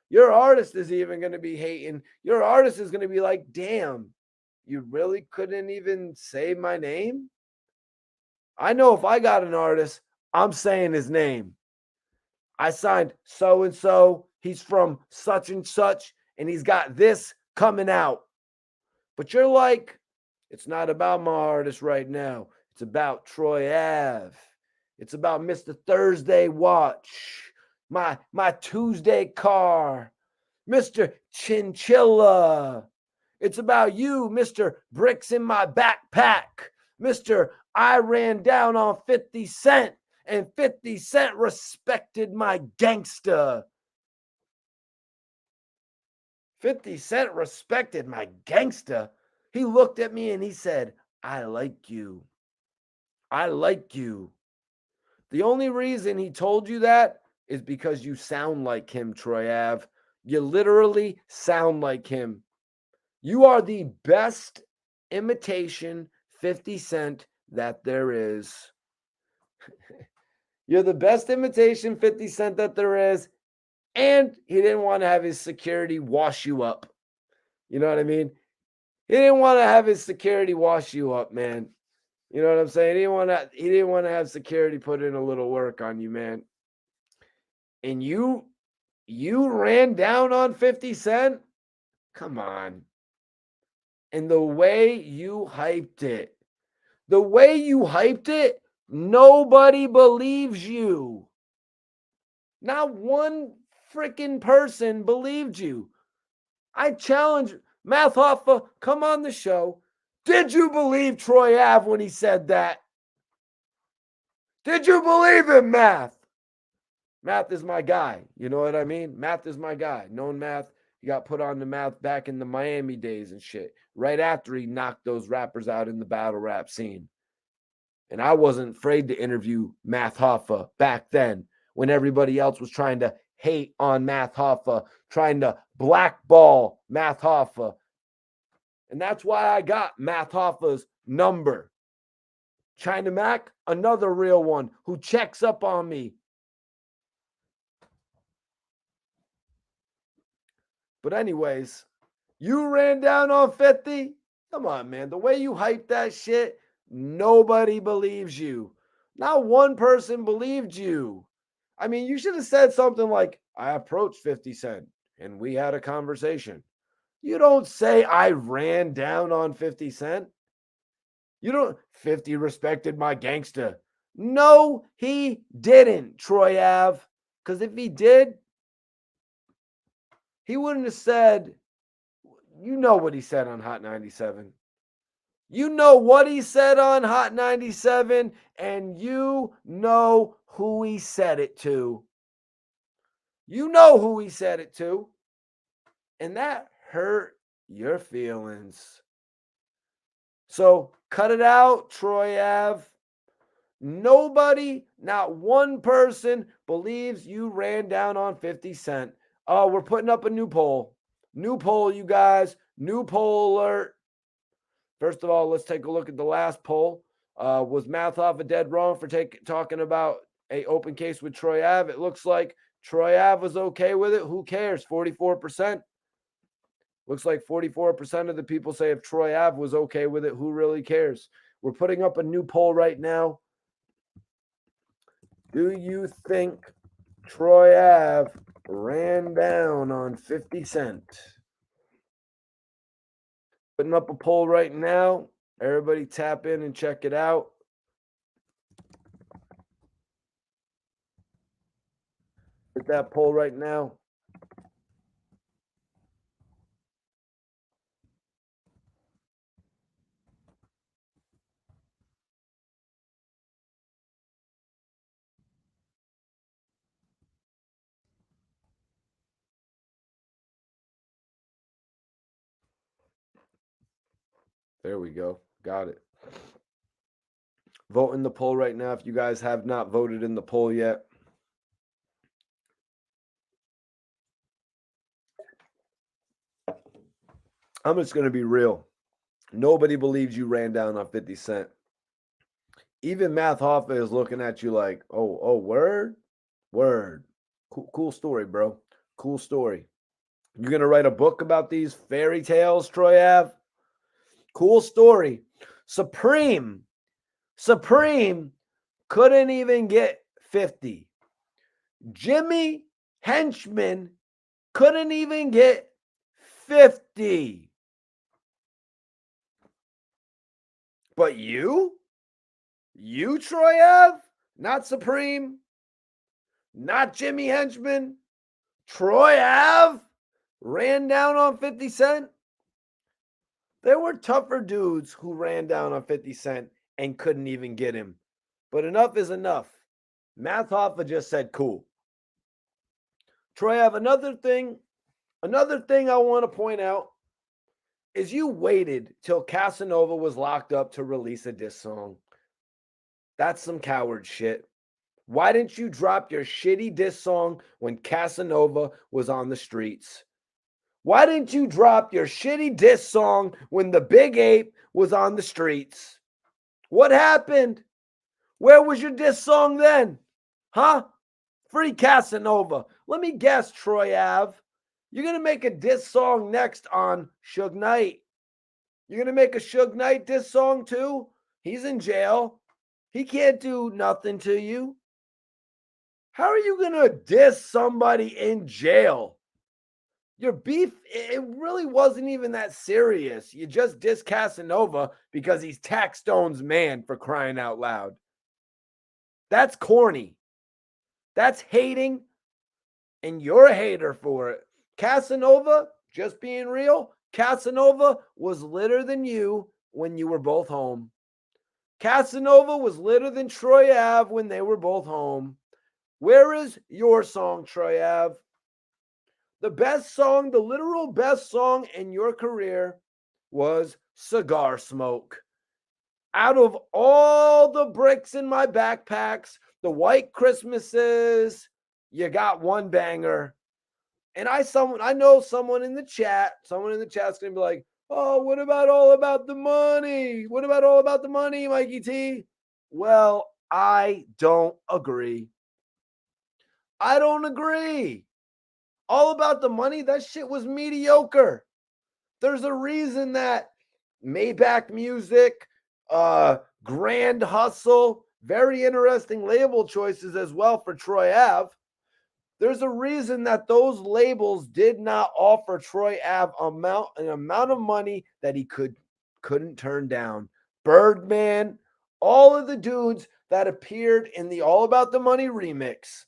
Your artist is even going to be hating. Your artist is going to be like, damn, you really couldn't even say my name? I know if I got an artist, I'm saying his name. I signed so-and-so. He's from such and such, and he's got this coming out. But you're like, it's not about my artist right now. It's about Troy Ave. It's about Mr. Thursday watch, my Tuesday car, Mr. Chinchilla. It's about you, Mr. Bricks in my backpack, Mr. I ran down on 50 Cent, and 50 Cent respected my gangsta. 50 Cent respected my gangsta. He looked at me and he said, I like you. I like you. The only reason he told you that is because you sound like him, Troy Ave. You literally sound like him. You are the best imitation 50 Cent that there is. You're the best imitation 50 Cent that there is. And he didn't want to have his security wash you up. You know what I mean? He didn't want to have his security wash you up, man. You know what I'm saying? He didn't want to have security put in a little work on you, man. And you ran down on 50 Cent? Come on. And the way you hyped it, nobody believes you. Not one freaking person believed you. I challenge Math Hoffa, come on the show. Did you believe Troy Ave when he said that? Did you believe him, Math? Math is my guy. You know what I mean? Math is my guy. Known Math. He got put on the Math back in the Miami days and shit. Right after he knocked those rappers out in the battle rap scene. And I wasn't afraid to interview Math Hoffa back then when everybody else was trying to hate on Math Hoffa, trying to blackball Math Hoffa. And that's why I got Math Hoffa's number. China Mac, another real one who checks up on me. But anyways, you ran down on 50? Come on, man. The way you hype that shit, nobody believes you. Not one person believed you. I mean, you should have said something like, I approached 50 Cent and we had a conversation. You don't say I ran down on 50 Cent. You don't, 50 respected my gangsta. No, he didn't, Troy Ave. Because if he did, he wouldn't have said, you know what he said on Hot 97. You know what he said on Hot 97, and you know who he said it to. You know who he said it to. And that hurt your feelings. So cut it out, Troy Ave. Nobody, not one person believes you ran down on 50 Cent. Oh, we're putting up a new poll. New poll, you guys. New poll alert. First of all, let's take a look at the last poll. Was Math Hoffa dead wrong for talking about a open case with Troy Ave? It looks like Troy Ave was okay with it. Who cares? 44%. Looks like 44% of the people say if Troy Ave was okay with it, who really cares? We're putting up a new poll right now. Do you think Troy Ave ran down on 50 Cent? Putting up a poll right now. Everybody tap in and check it out. Hit that poll right now. There we go. Got it. Vote in the poll right now if you guys have not voted in the poll yet. I'm just going to be real. Nobody believes you ran down on 50 Cent. Even Math Hoffa is looking at you like, oh, word? Word. Cool story, bro. Cool story. You're going to write a book about these fairy tales, Troy Ave? Cool story. Supreme couldn't even get 50. Jimmy Henchman couldn't even get 50. But you, Troy Ave, not Supreme, not Jimmy Henchman, Troy Ave ran down on 50 Cent. There were tougher dudes who ran down on 50 Cent and couldn't even get him. But enough is enough. Math Hoffa just said, cool. Troy Ave, another thing I want to point out is you waited till Casanova was locked up to release a diss song. That's some coward shit. Why didn't you drop your shitty diss song when Casanova was on the streets? Why didn't you drop your shitty diss song when the Big Ape was on the streets? What happened? Where was your diss song then? Huh? Free Casanova. Let me guess, Troy Ave. You're going to make a diss song next on Suge Knight. You're going to make a Suge Knight diss song too? He's in jail. He can't do nothing to you. How are you going to diss somebody in jail? Your beef, it really wasn't even that serious. You just diss Casanova because he's Taxstone's man, for crying out loud. That's corny. That's hating, and you're a hater for it. Casanova, just being real, Casanova was litter than you when you were both home. Casanova was litter than Troy Ave when they were both home. Where is your song, Troy Ave? The best song, the literal best song in your career was Cigar Smoke. Out of all the bricks in my backpacks, the white Christmases, you got one banger. And I know someone in the chat's gonna be like, oh, what about All About the Money? What about All About the Money, Mikey T? Well, I don't agree. I don't agree. All About the Money, that shit was mediocre. There's a reason that Maybach Music, Grand Hustle, very interesting label choices as well for Troy Ave. There's a reason that those labels did not offer Troy Ave an amount of money that he couldn't turn down. Birdman, all of the dudes that appeared in the All About the Money remix.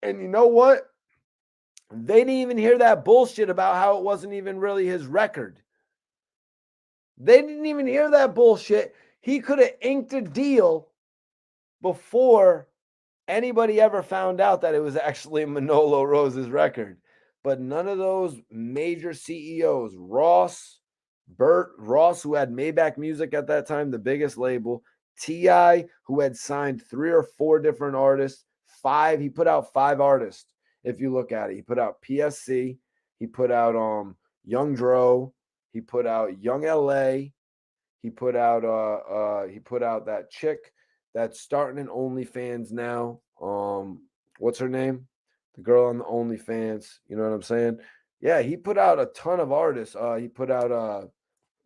And you know what? They didn't even hear that bullshit about how it wasn't even really his record. They didn't even hear that bullshit. He could have inked a deal before anybody ever found out that it was actually Manolo Rose's record. But none of those major CEOs, Burt Ross, who had Maybach Music at that time, the biggest label, T.I., who had signed 3 or 4 different artists, he put out 5 artists. If you look at it, he put out PSC, he put out Young Dro, he put out Young LA, he put out that chick that's starting in OnlyFans now. what's her name? The girl on the OnlyFans. You know what I'm saying? Yeah, he put out a ton of artists. He put out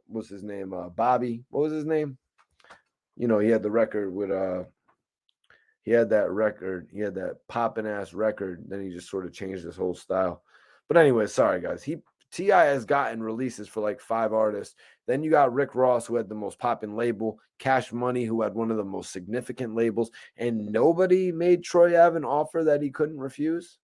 what's his name? Bobby. What was his name? You know, he had the record with he had that record, he had that poppin' ass record. Then he just sort of changed his whole style. But anyway, sorry guys. Ti has gotten releases for like 5 artists. Then you got Rick Ross, who had the most poppin' label, Cash Money, who had one of the most significant labels, and nobody made Troy Ave an offer that he couldn't refuse.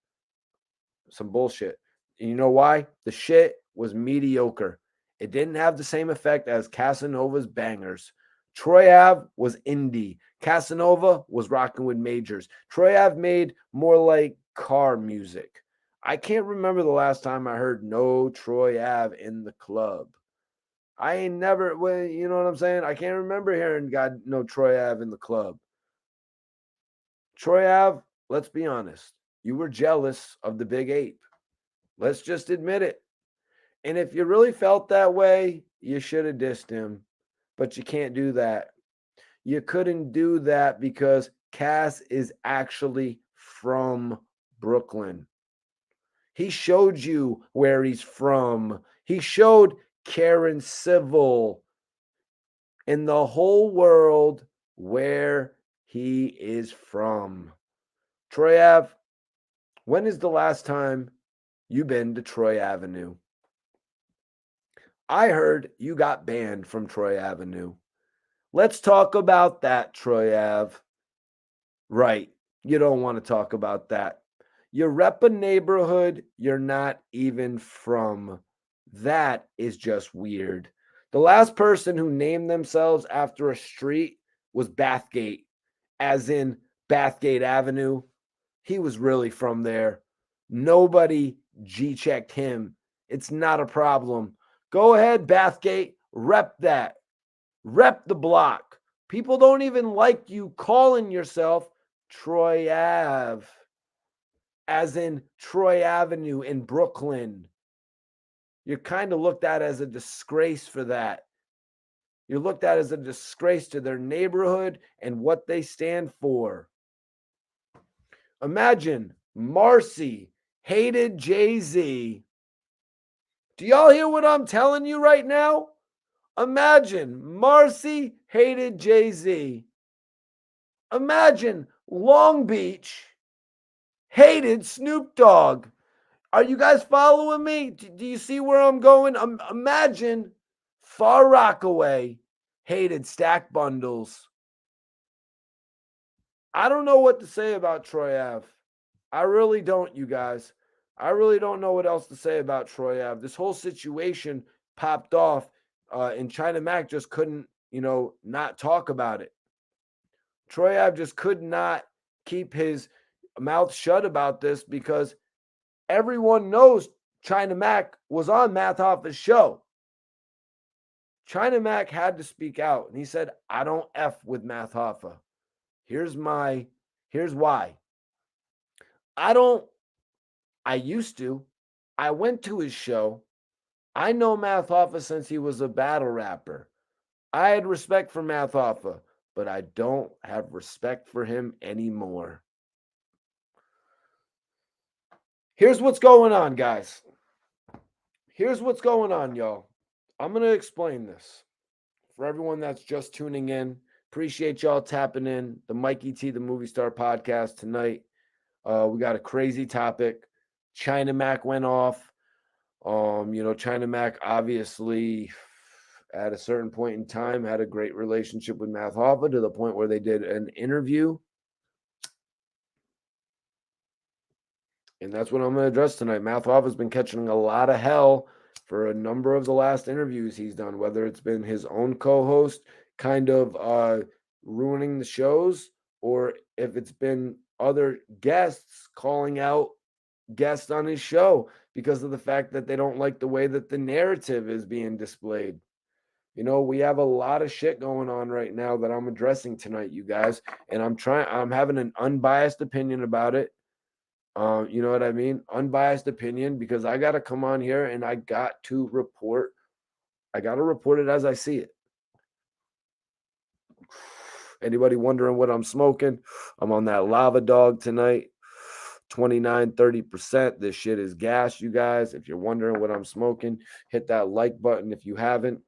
Some bullshit. And you know why? The shit was mediocre. It didn't have the same effect as Casanova's bangers. Troy Ave was indie. Casanova was rocking with majors. Troy Ave made more like car music. I can't remember the last time I heard no Troy Ave in the club. I ain't never, well, you know what I'm saying? I can't remember hearing God no Troy Ave in the club. Troy Ave, let's be honest, you were jealous of the Big Ape. Let's just admit it. And if you really felt that way, you should have dissed him. But you can't do that. You couldn't do that because Cass is actually from Brooklyn. He showed you where he's from. He showed Karen Civil in the whole world where he is from. Troy Ave, when is the last time you been to Troy Avenue? I heard you got banned from Troy Avenue. Let's talk about that, Troy Ave. Right. You don't want to talk about that. You rep a neighborhood you're not even from. That is just weird. The last person who named themselves after a street was Bathgate, as in Bathgate Avenue. He was really from there. Nobody G checked him. It's not a problem. Go ahead, Bathgate, rep that. Rep the block. People don't even like you calling yourself Troy Ave, as in Troy Avenue in Brooklyn. You're kind of looked at as a disgrace for that. You're looked at as a disgrace to their neighborhood and what they stand for. Imagine Marcy hated Jay-Z. Do y'all hear what I'm telling you right now? Imagine Marcy hated Jay-Z. Imagine Long Beach hated Snoop Dogg. Are you guys following me? Do you see where I'm going? Imagine Far Rockaway hated Stack Bundles. I don't know what to say about Troy Ave. I really don't, you guys. I really don't know what else to say about Troy Ave. This whole situation popped off, and China Mac just couldn't, not talk about it. Troy Ave just could not keep his mouth shut about this because everyone knows China Mac was on Math Hoffa's show. China Mac had to speak out, and he said, I don't F with Math Hoffa. Here's why. I used to. I went to his show. I know Math Hoffa since he was a battle rapper. I had respect for Math Hoffa, but I don't have respect for him anymore. Here's what's going on, guys. Here's what's going on, y'all. I'm going to explain this for everyone that's just tuning in. Appreciate y'all tapping in the Mikey T, the Movie Star podcast tonight. We got a crazy topic. China Mac went off. China Mac obviously at a certain point in time had a great relationship with Math Hoffa to the point where they did an interview. And that's what I'm going to address tonight. Math Hoffa's been catching a lot of hell for a number of the last interviews he's done, whether it's been his own co-host kind of ruining the shows, or if it's been other guests calling out guests on his show because of the fact that they don't like the way that the narrative is being displayed. We have a lot of shit going on right now that I'm addressing tonight, you guys, and I'm having an unbiased opinion about it. You know what I mean? Unbiased opinion, because I got to come on here and I got to report it as I see it. Anybody wondering what I'm smoking? I'm on that Lava Dog tonight. 29, 30%. This shit is gas, you guys. If you're wondering what I'm smoking, hit that like button if you haven't.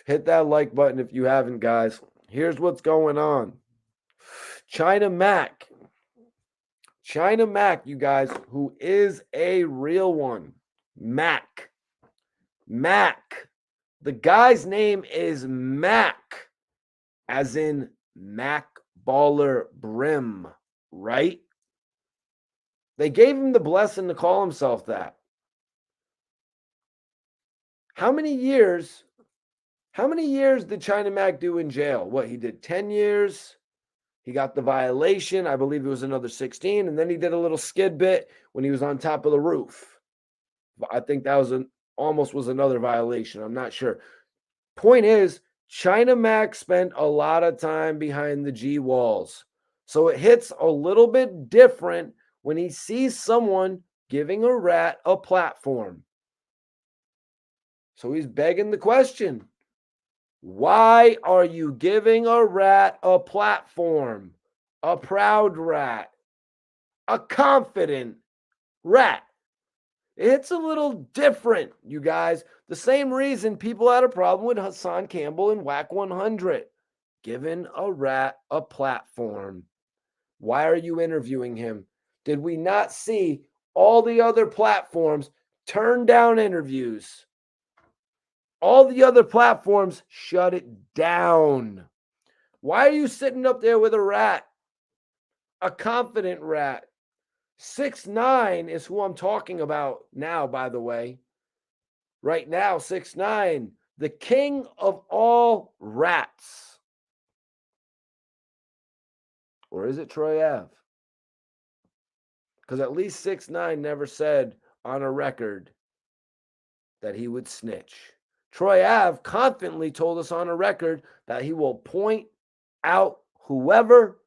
Hit that like button if you haven't, guys. Here's what's going on. China Mac, you guys, who is a real one. Mac. The guy's name is Mac, as in Mac Baller Brim, right? They gave him the blessing to call himself that. How many years did China Mac do in jail? What, he did 10 years? He got the violation. I believe it was another 16. And then he did a little skid bit when he was on top of the roof. I think that was almost was another violation. I'm not sure. Point is, China Mac spent a lot of time behind the G walls. So it hits a little bit different when he sees someone giving a rat a platform. So he's begging the question, why are you giving a rat a platform? A proud rat, a confident rat. It's a little different, you guys. The same reason people had a problem with Hassan Campbell and Whack 100. Giving a rat a platform. Why are you interviewing him? Did we not see all the other platforms turn down interviews? All the other platforms shut it down. Why are you sitting up there with a rat? A confident rat. 6ix9ine is who I'm talking about now, by the way. Right now, 6ix9ine, the king of all rats. Or is it Troy Ave? Because at least 6ix9ine never said on a record that he would snitch. Troy Ave confidently told us on a record that he will point out whoever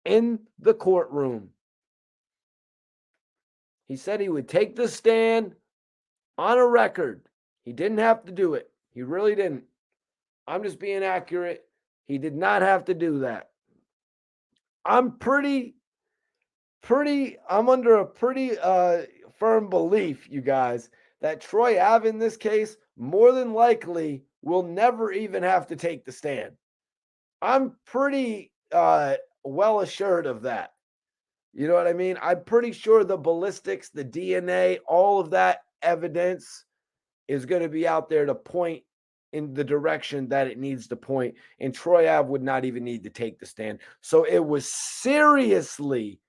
in the courtroom. He said he would take the stand on a record. He didn't have to do it. He really didn't. I'm just being accurate. He did not have to do that. I'm under a pretty firm belief, you guys, that Troy Ave in this case more than likely will never even have to take the stand. I'm pretty well assured of that. You know what I mean? I'm pretty sure the ballistics, the DNA, all of that evidence is going to be out there to point in the direction that it needs to point. And Troy Ave would not even need to take the stand. So it was seriously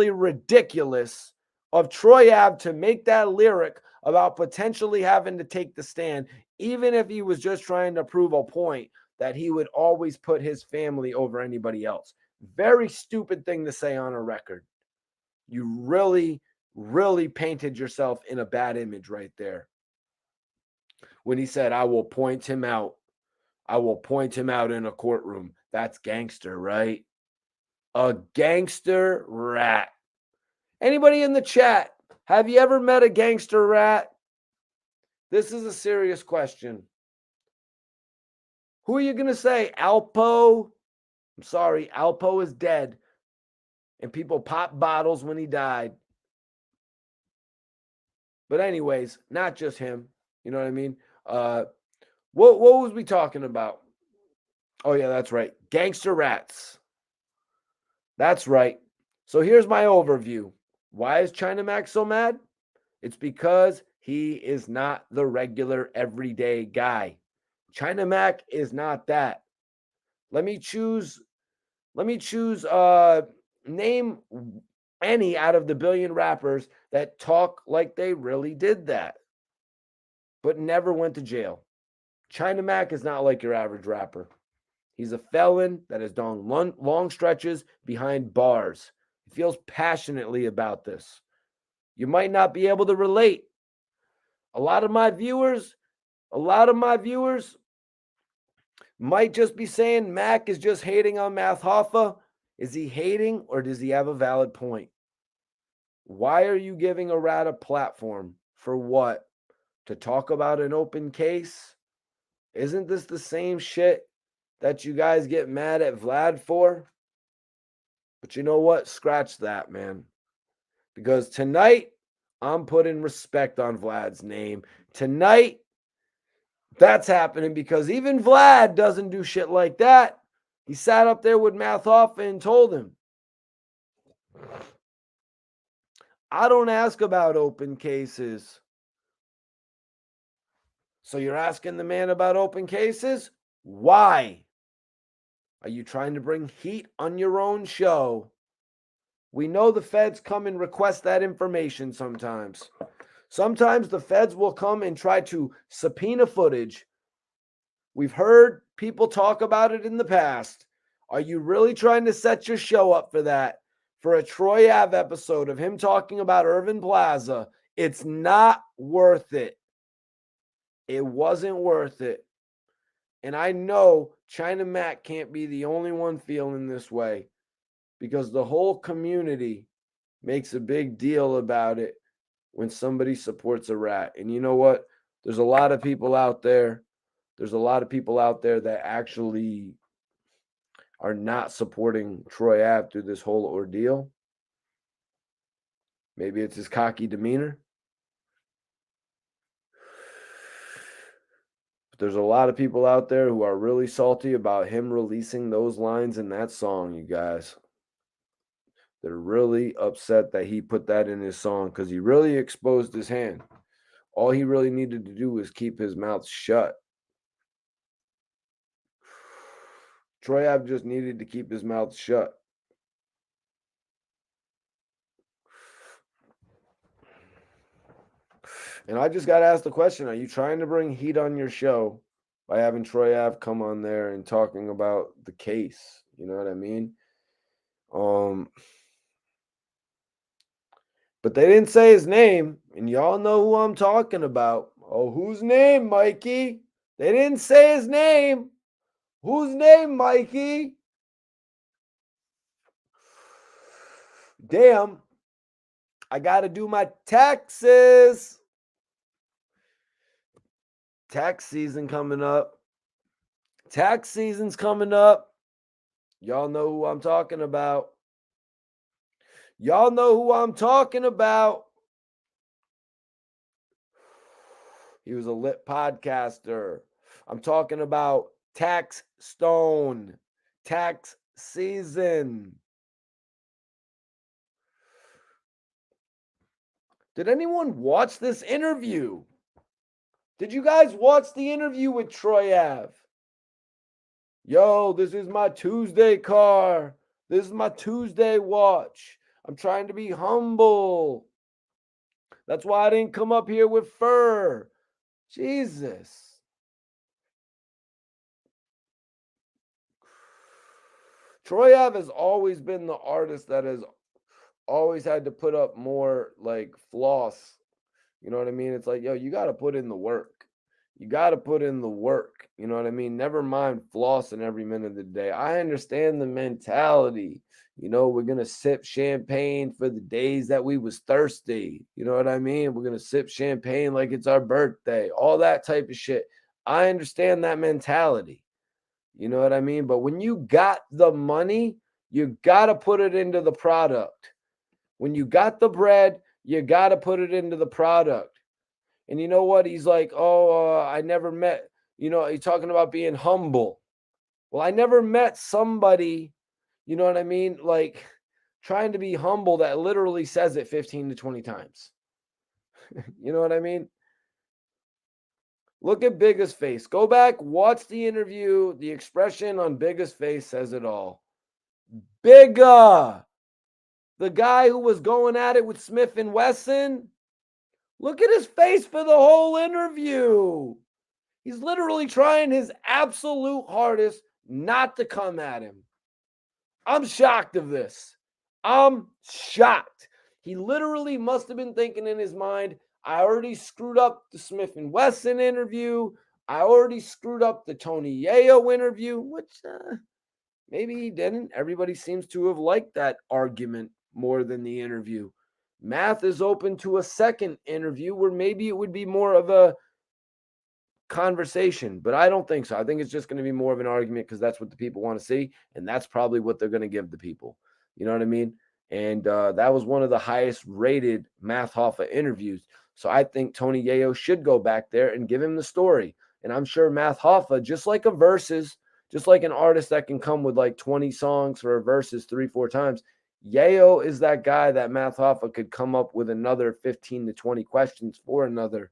ridiculous of Troy Ave to make that lyric about potentially having to take the stand, even if he was just trying to prove a point that he would always put his family over anybody else. Very stupid thing to say on a record. You really, really painted yourself in a bad image right there. When he said, I will point him out. I will point him out in a courtroom. That's gangster, right? A gangster rat. Anybody in the chat, have you ever met a gangster rat? This is a serious question. Who are you going to say? Alpo? I'm sorry, Alpo is dead. And people popped bottles when he died. But anyways, not just him. You know what I mean? What was we talking about? Oh, yeah, that's right. Gangster rats. That's right. So here's my overview. Why is China Mac so mad? It's because he is not the regular everyday guy. China Mac is not that. Let me choose name any out of the billion rappers that talk like they really did that, but never went to jail. China Mac is not like your average rapper. He's a felon that has done long stretches behind bars. He feels passionately about this. You might not be able to relate. A lot of my viewers might just be saying Mac is just hating on Math Hoffa. Is he hating or does he have a valid point? Why are you giving a rat a platform? For what? To talk about an open case? Isn't this the same shit that you guys get mad at Vlad for. But you know what? Scratch that, man. Because tonight, I'm putting respect on Vlad's name. Tonight, that's happening because even Vlad doesn't do shit like that. He sat up there with Hoffa and told him, I don't ask about open cases. So you're asking the man about open cases? Why? Are you trying to bring heat on your own show? We know the feds come and request that information sometimes. Sometimes the feds will come and try to subpoena footage. We've heard people talk about it in the past. Are you really trying to set your show up for that? For a Troy Ave episode of him talking about Irving Plaza? It's not worth it. It wasn't worth it. And I know China Mac can't be the only one feeling this way because the whole community makes a big deal about it when somebody supports a rat. And you know what? There's a lot of people out there. There's a lot of people out there that actually are not supporting Troy Ave through this whole ordeal. Maybe it's his cocky demeanor. But there's a lot of people out there who are really salty about him releasing those lines in that song, you guys. They're really upset that he put that in his song because he really exposed his hand. All he really needed to do was keep his mouth shut. Troy Ave just needed to keep his mouth shut. And I just got to ask the question, are you trying to bring heat on your show by having Troy Ave come on there and talking about the case? You know what I mean? But they didn't say his name, and y'all know who I'm talking about. Oh, whose name, Mikey? They didn't say his name. Whose name, Mikey? Damn. I got to do my taxes. Tax season coming up. Tax season's coming up. Y'all know who I'm talking about. Y'all know who I'm talking about. He was a lit podcaster. I'm talking about Taxstone. Tax season. Did anyone watch this interview? Did you guys watch the interview with Troy Ave? Yo, this is my Tuesday car. This is my Tuesday watch. I'm trying to be humble. That's why I didn't come up here with fur. Jesus. Troy Ave has always been the artist that has always had to put up more like floss. You know what I mean? It's like, yo, you got to put in the work. You got to put in the work. You know what I mean? Never mind flossing every minute of the day. I understand the mentality. You know, we're going to sip champagne for the days that we was thirsty. You know what I mean? We're going to sip champagne like it's our birthday. All that type of shit. I understand that mentality. You know what I mean? But when you got the money, you got to put it into the product. When you got the bread, you got to put it into the product. And you know what? He's like, oh, I never met, you know, he's talking about being humble. Well, I never met somebody, you know what I mean? Like trying to be humble that literally says it 15 to 20 times. You know what I mean? Look at Bigga's face. Go back, watch the interview. The expression on Bigga's face says it all. Bigga, the guy who was going at it with Smith and Wesson. Look at his face for the whole interview. He's literally trying his absolute hardest not to come at him. I'm shocked of this. I'm shocked. He literally must have been thinking in his mind, I already screwed up the Smith and Wesson interview. I already screwed up the Tony Yayo interview, which maybe he didn't. Everybody seems to have liked that argument more than the interview. Math is open to a second interview where maybe it would be more of a conversation, but I don't think so. I think it's just going to be more of an argument because that's what the people want to see, and that's probably what they're going to give the people. You know what I mean? And that was one of the highest rated Math Hoffa interviews. So I think Tony Yayo should go back there and give him the story. And I'm sure Math Hoffa, just like a verses, just like an artist that can come with like 20 songs for a verses 3, 4 times, Yayo is that guy that Math Hoffa could come up with another 15 to 20 questions for another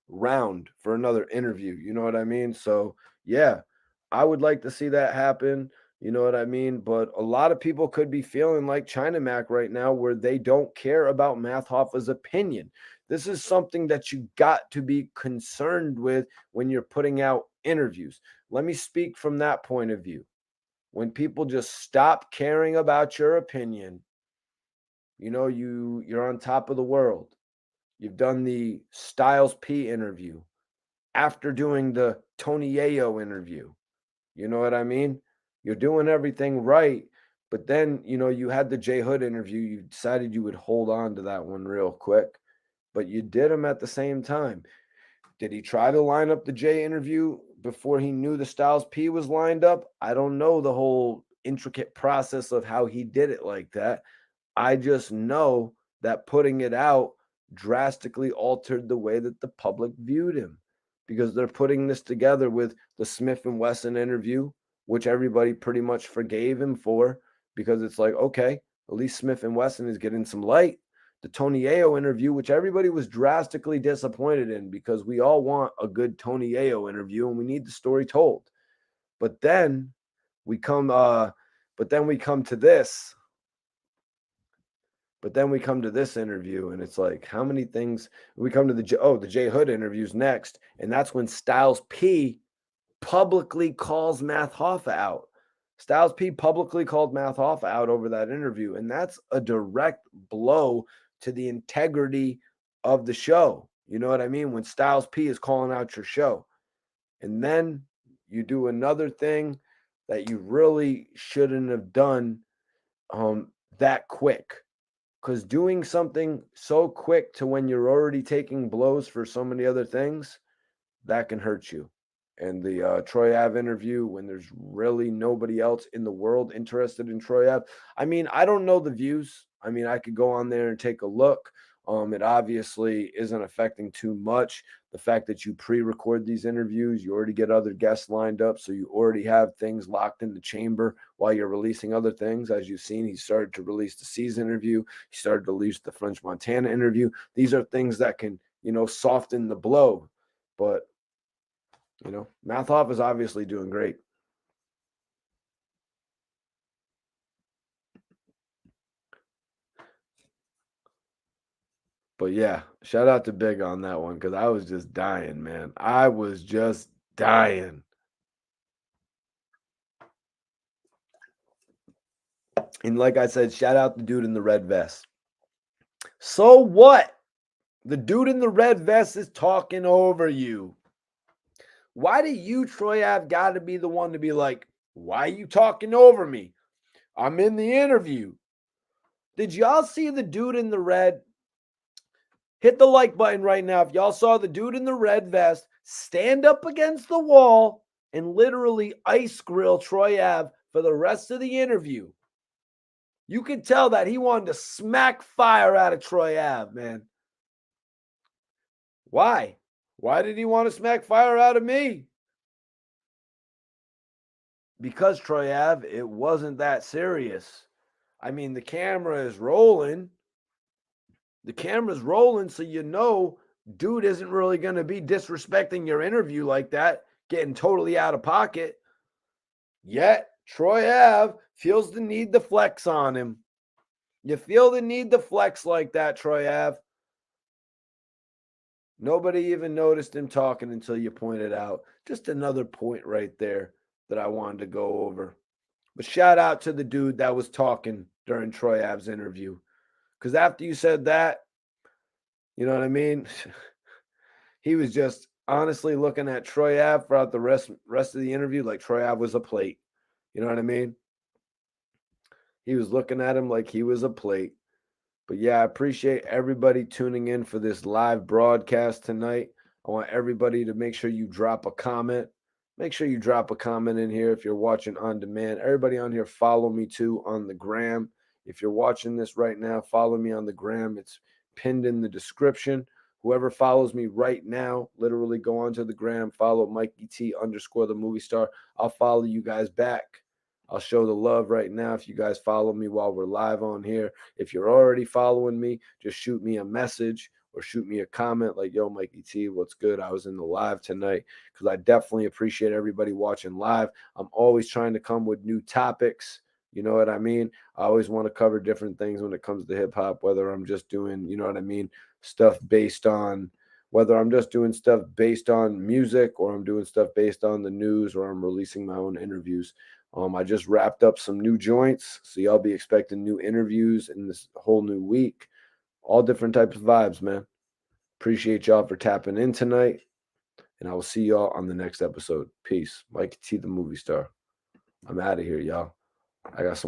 round, for another interview. You know what I mean? So, yeah, I would like to see that happen. You know what I mean? But a lot of people could be feeling like China Mac right now, where they don't care about Math Hoffa's opinion. This is something that you got to be concerned with when you're putting out interviews. Let me speak from that point of view. When people just stop caring about your opinion, you're on top of the world. You've done the Styles P interview after doing the Tony Yayo interview. You know what I mean? You're doing everything right. But then, you had the J Hood interview. You decided you would hold on to that one real quick, but you did them at the same time. Did he try to line up the J interview before he knew the Styles P was lined up? I don't know the whole intricate process of how he did it like that. I just know that putting it out drastically altered the way that the public viewed him, because they're putting this together with the Smith and Wesson interview, which everybody pretty much forgave him for, because it's like, okay, at least Smith and Wesson is getting some light. The Tony Ayo interview, which everybody was drastically disappointed in, because we all want a good Tony Ayo interview and we need the story told. But then we come to this. But then we come to this interview, and it's like, how many things we come to the J Hood interviews next, and that's when Styles P publicly calls Math Hoffa out. Styles P publicly called Math Hoffa out over that interview, and that's a direct blow to the integrity of the show. You know what I mean? When Styles P is calling out your show, and then you do another thing that you really shouldn't have done that quick. Because doing something so quick to when you're already taking blows for so many other things, that can hurt you. And the Troy Ave interview, when there's really nobody else in the world interested in Troy Ave. I mean, I don't know the views. I mean, I could go on there and take a look. It obviously isn't affecting too much. The fact that you pre-record these interviews, you already get other guests lined up, so you already have things locked in the chamber while you're releasing other things. As you've seen, he started to release the C's interview. He started to release the French Montana interview. These are things that can, soften the blow. But Math Hoffa is obviously doing great. But yeah, shout out to Big on that one, because I was just dying, man. I was just dying. And like I said, shout out the dude in the red vest. So what? The dude in the red vest is talking over you. Why do you, Troy Ave, got to be the one to be like, why are you talking over me? I'm in the interview. Did y'all see the dude in the red? Hit the like button right now if y'all saw the dude in the red vest stand up against the wall and literally ice grill Troy Ave for the rest of the interview. You could tell that he wanted to smack fire out of Troy Ave, man. Why? Why did he want to smack fire out of me? Because Troy Ave, it wasn't that serious. I mean, the camera is rolling. The camera's rolling, so dude isn't really going to be disrespecting your interview like that, getting totally out of pocket. Yet, Troy Ave feels the need to flex on him. You feel the need to flex like that, Troy Ave. Nobody even noticed him talking until you pointed out. Just another point right there that I wanted to go over. But shout out to the dude that was talking during Troy Ave's interview. Because after you said that, you know what I mean? He was just honestly looking at Troy Ave throughout the rest of the interview like Troy Ave was a plate. You know what I mean? He was looking at him like he was a plate. But yeah, I appreciate everybody tuning in for this live broadcast tonight. I want everybody to make sure you drop a comment. Make sure you drop a comment in here if you're watching on demand. Everybody on here, follow me too on the gram. If you're watching this right now, follow me on the gram. It's pinned in the description. Whoever follows me right now, literally go onto the gram, follow Mikey T _ the movie star. I'll follow you guys back. I'll show the love right now if you guys follow me while we're live on here. If you're already following me, just shoot me a message or shoot me a comment like, yo, Mikey T, what's good? I was in the live tonight, because I definitely appreciate everybody watching live. I'm always trying to come with new topics. You know what I mean? I always want to cover different things when it comes to hip hop, whether I'm just doing, you know what I mean, stuff based on, whether I'm just doing stuff based on music, or I'm doing stuff based on the news, or I'm releasing my own interviews. I just wrapped up some new joints, so y'all be expecting new interviews in this whole new week. All different types of vibes, man. Appreciate y'all for tapping in tonight, and I will see y'all on the next episode. Peace. Mike T, the movie star. I'm out of here, y'all. I got some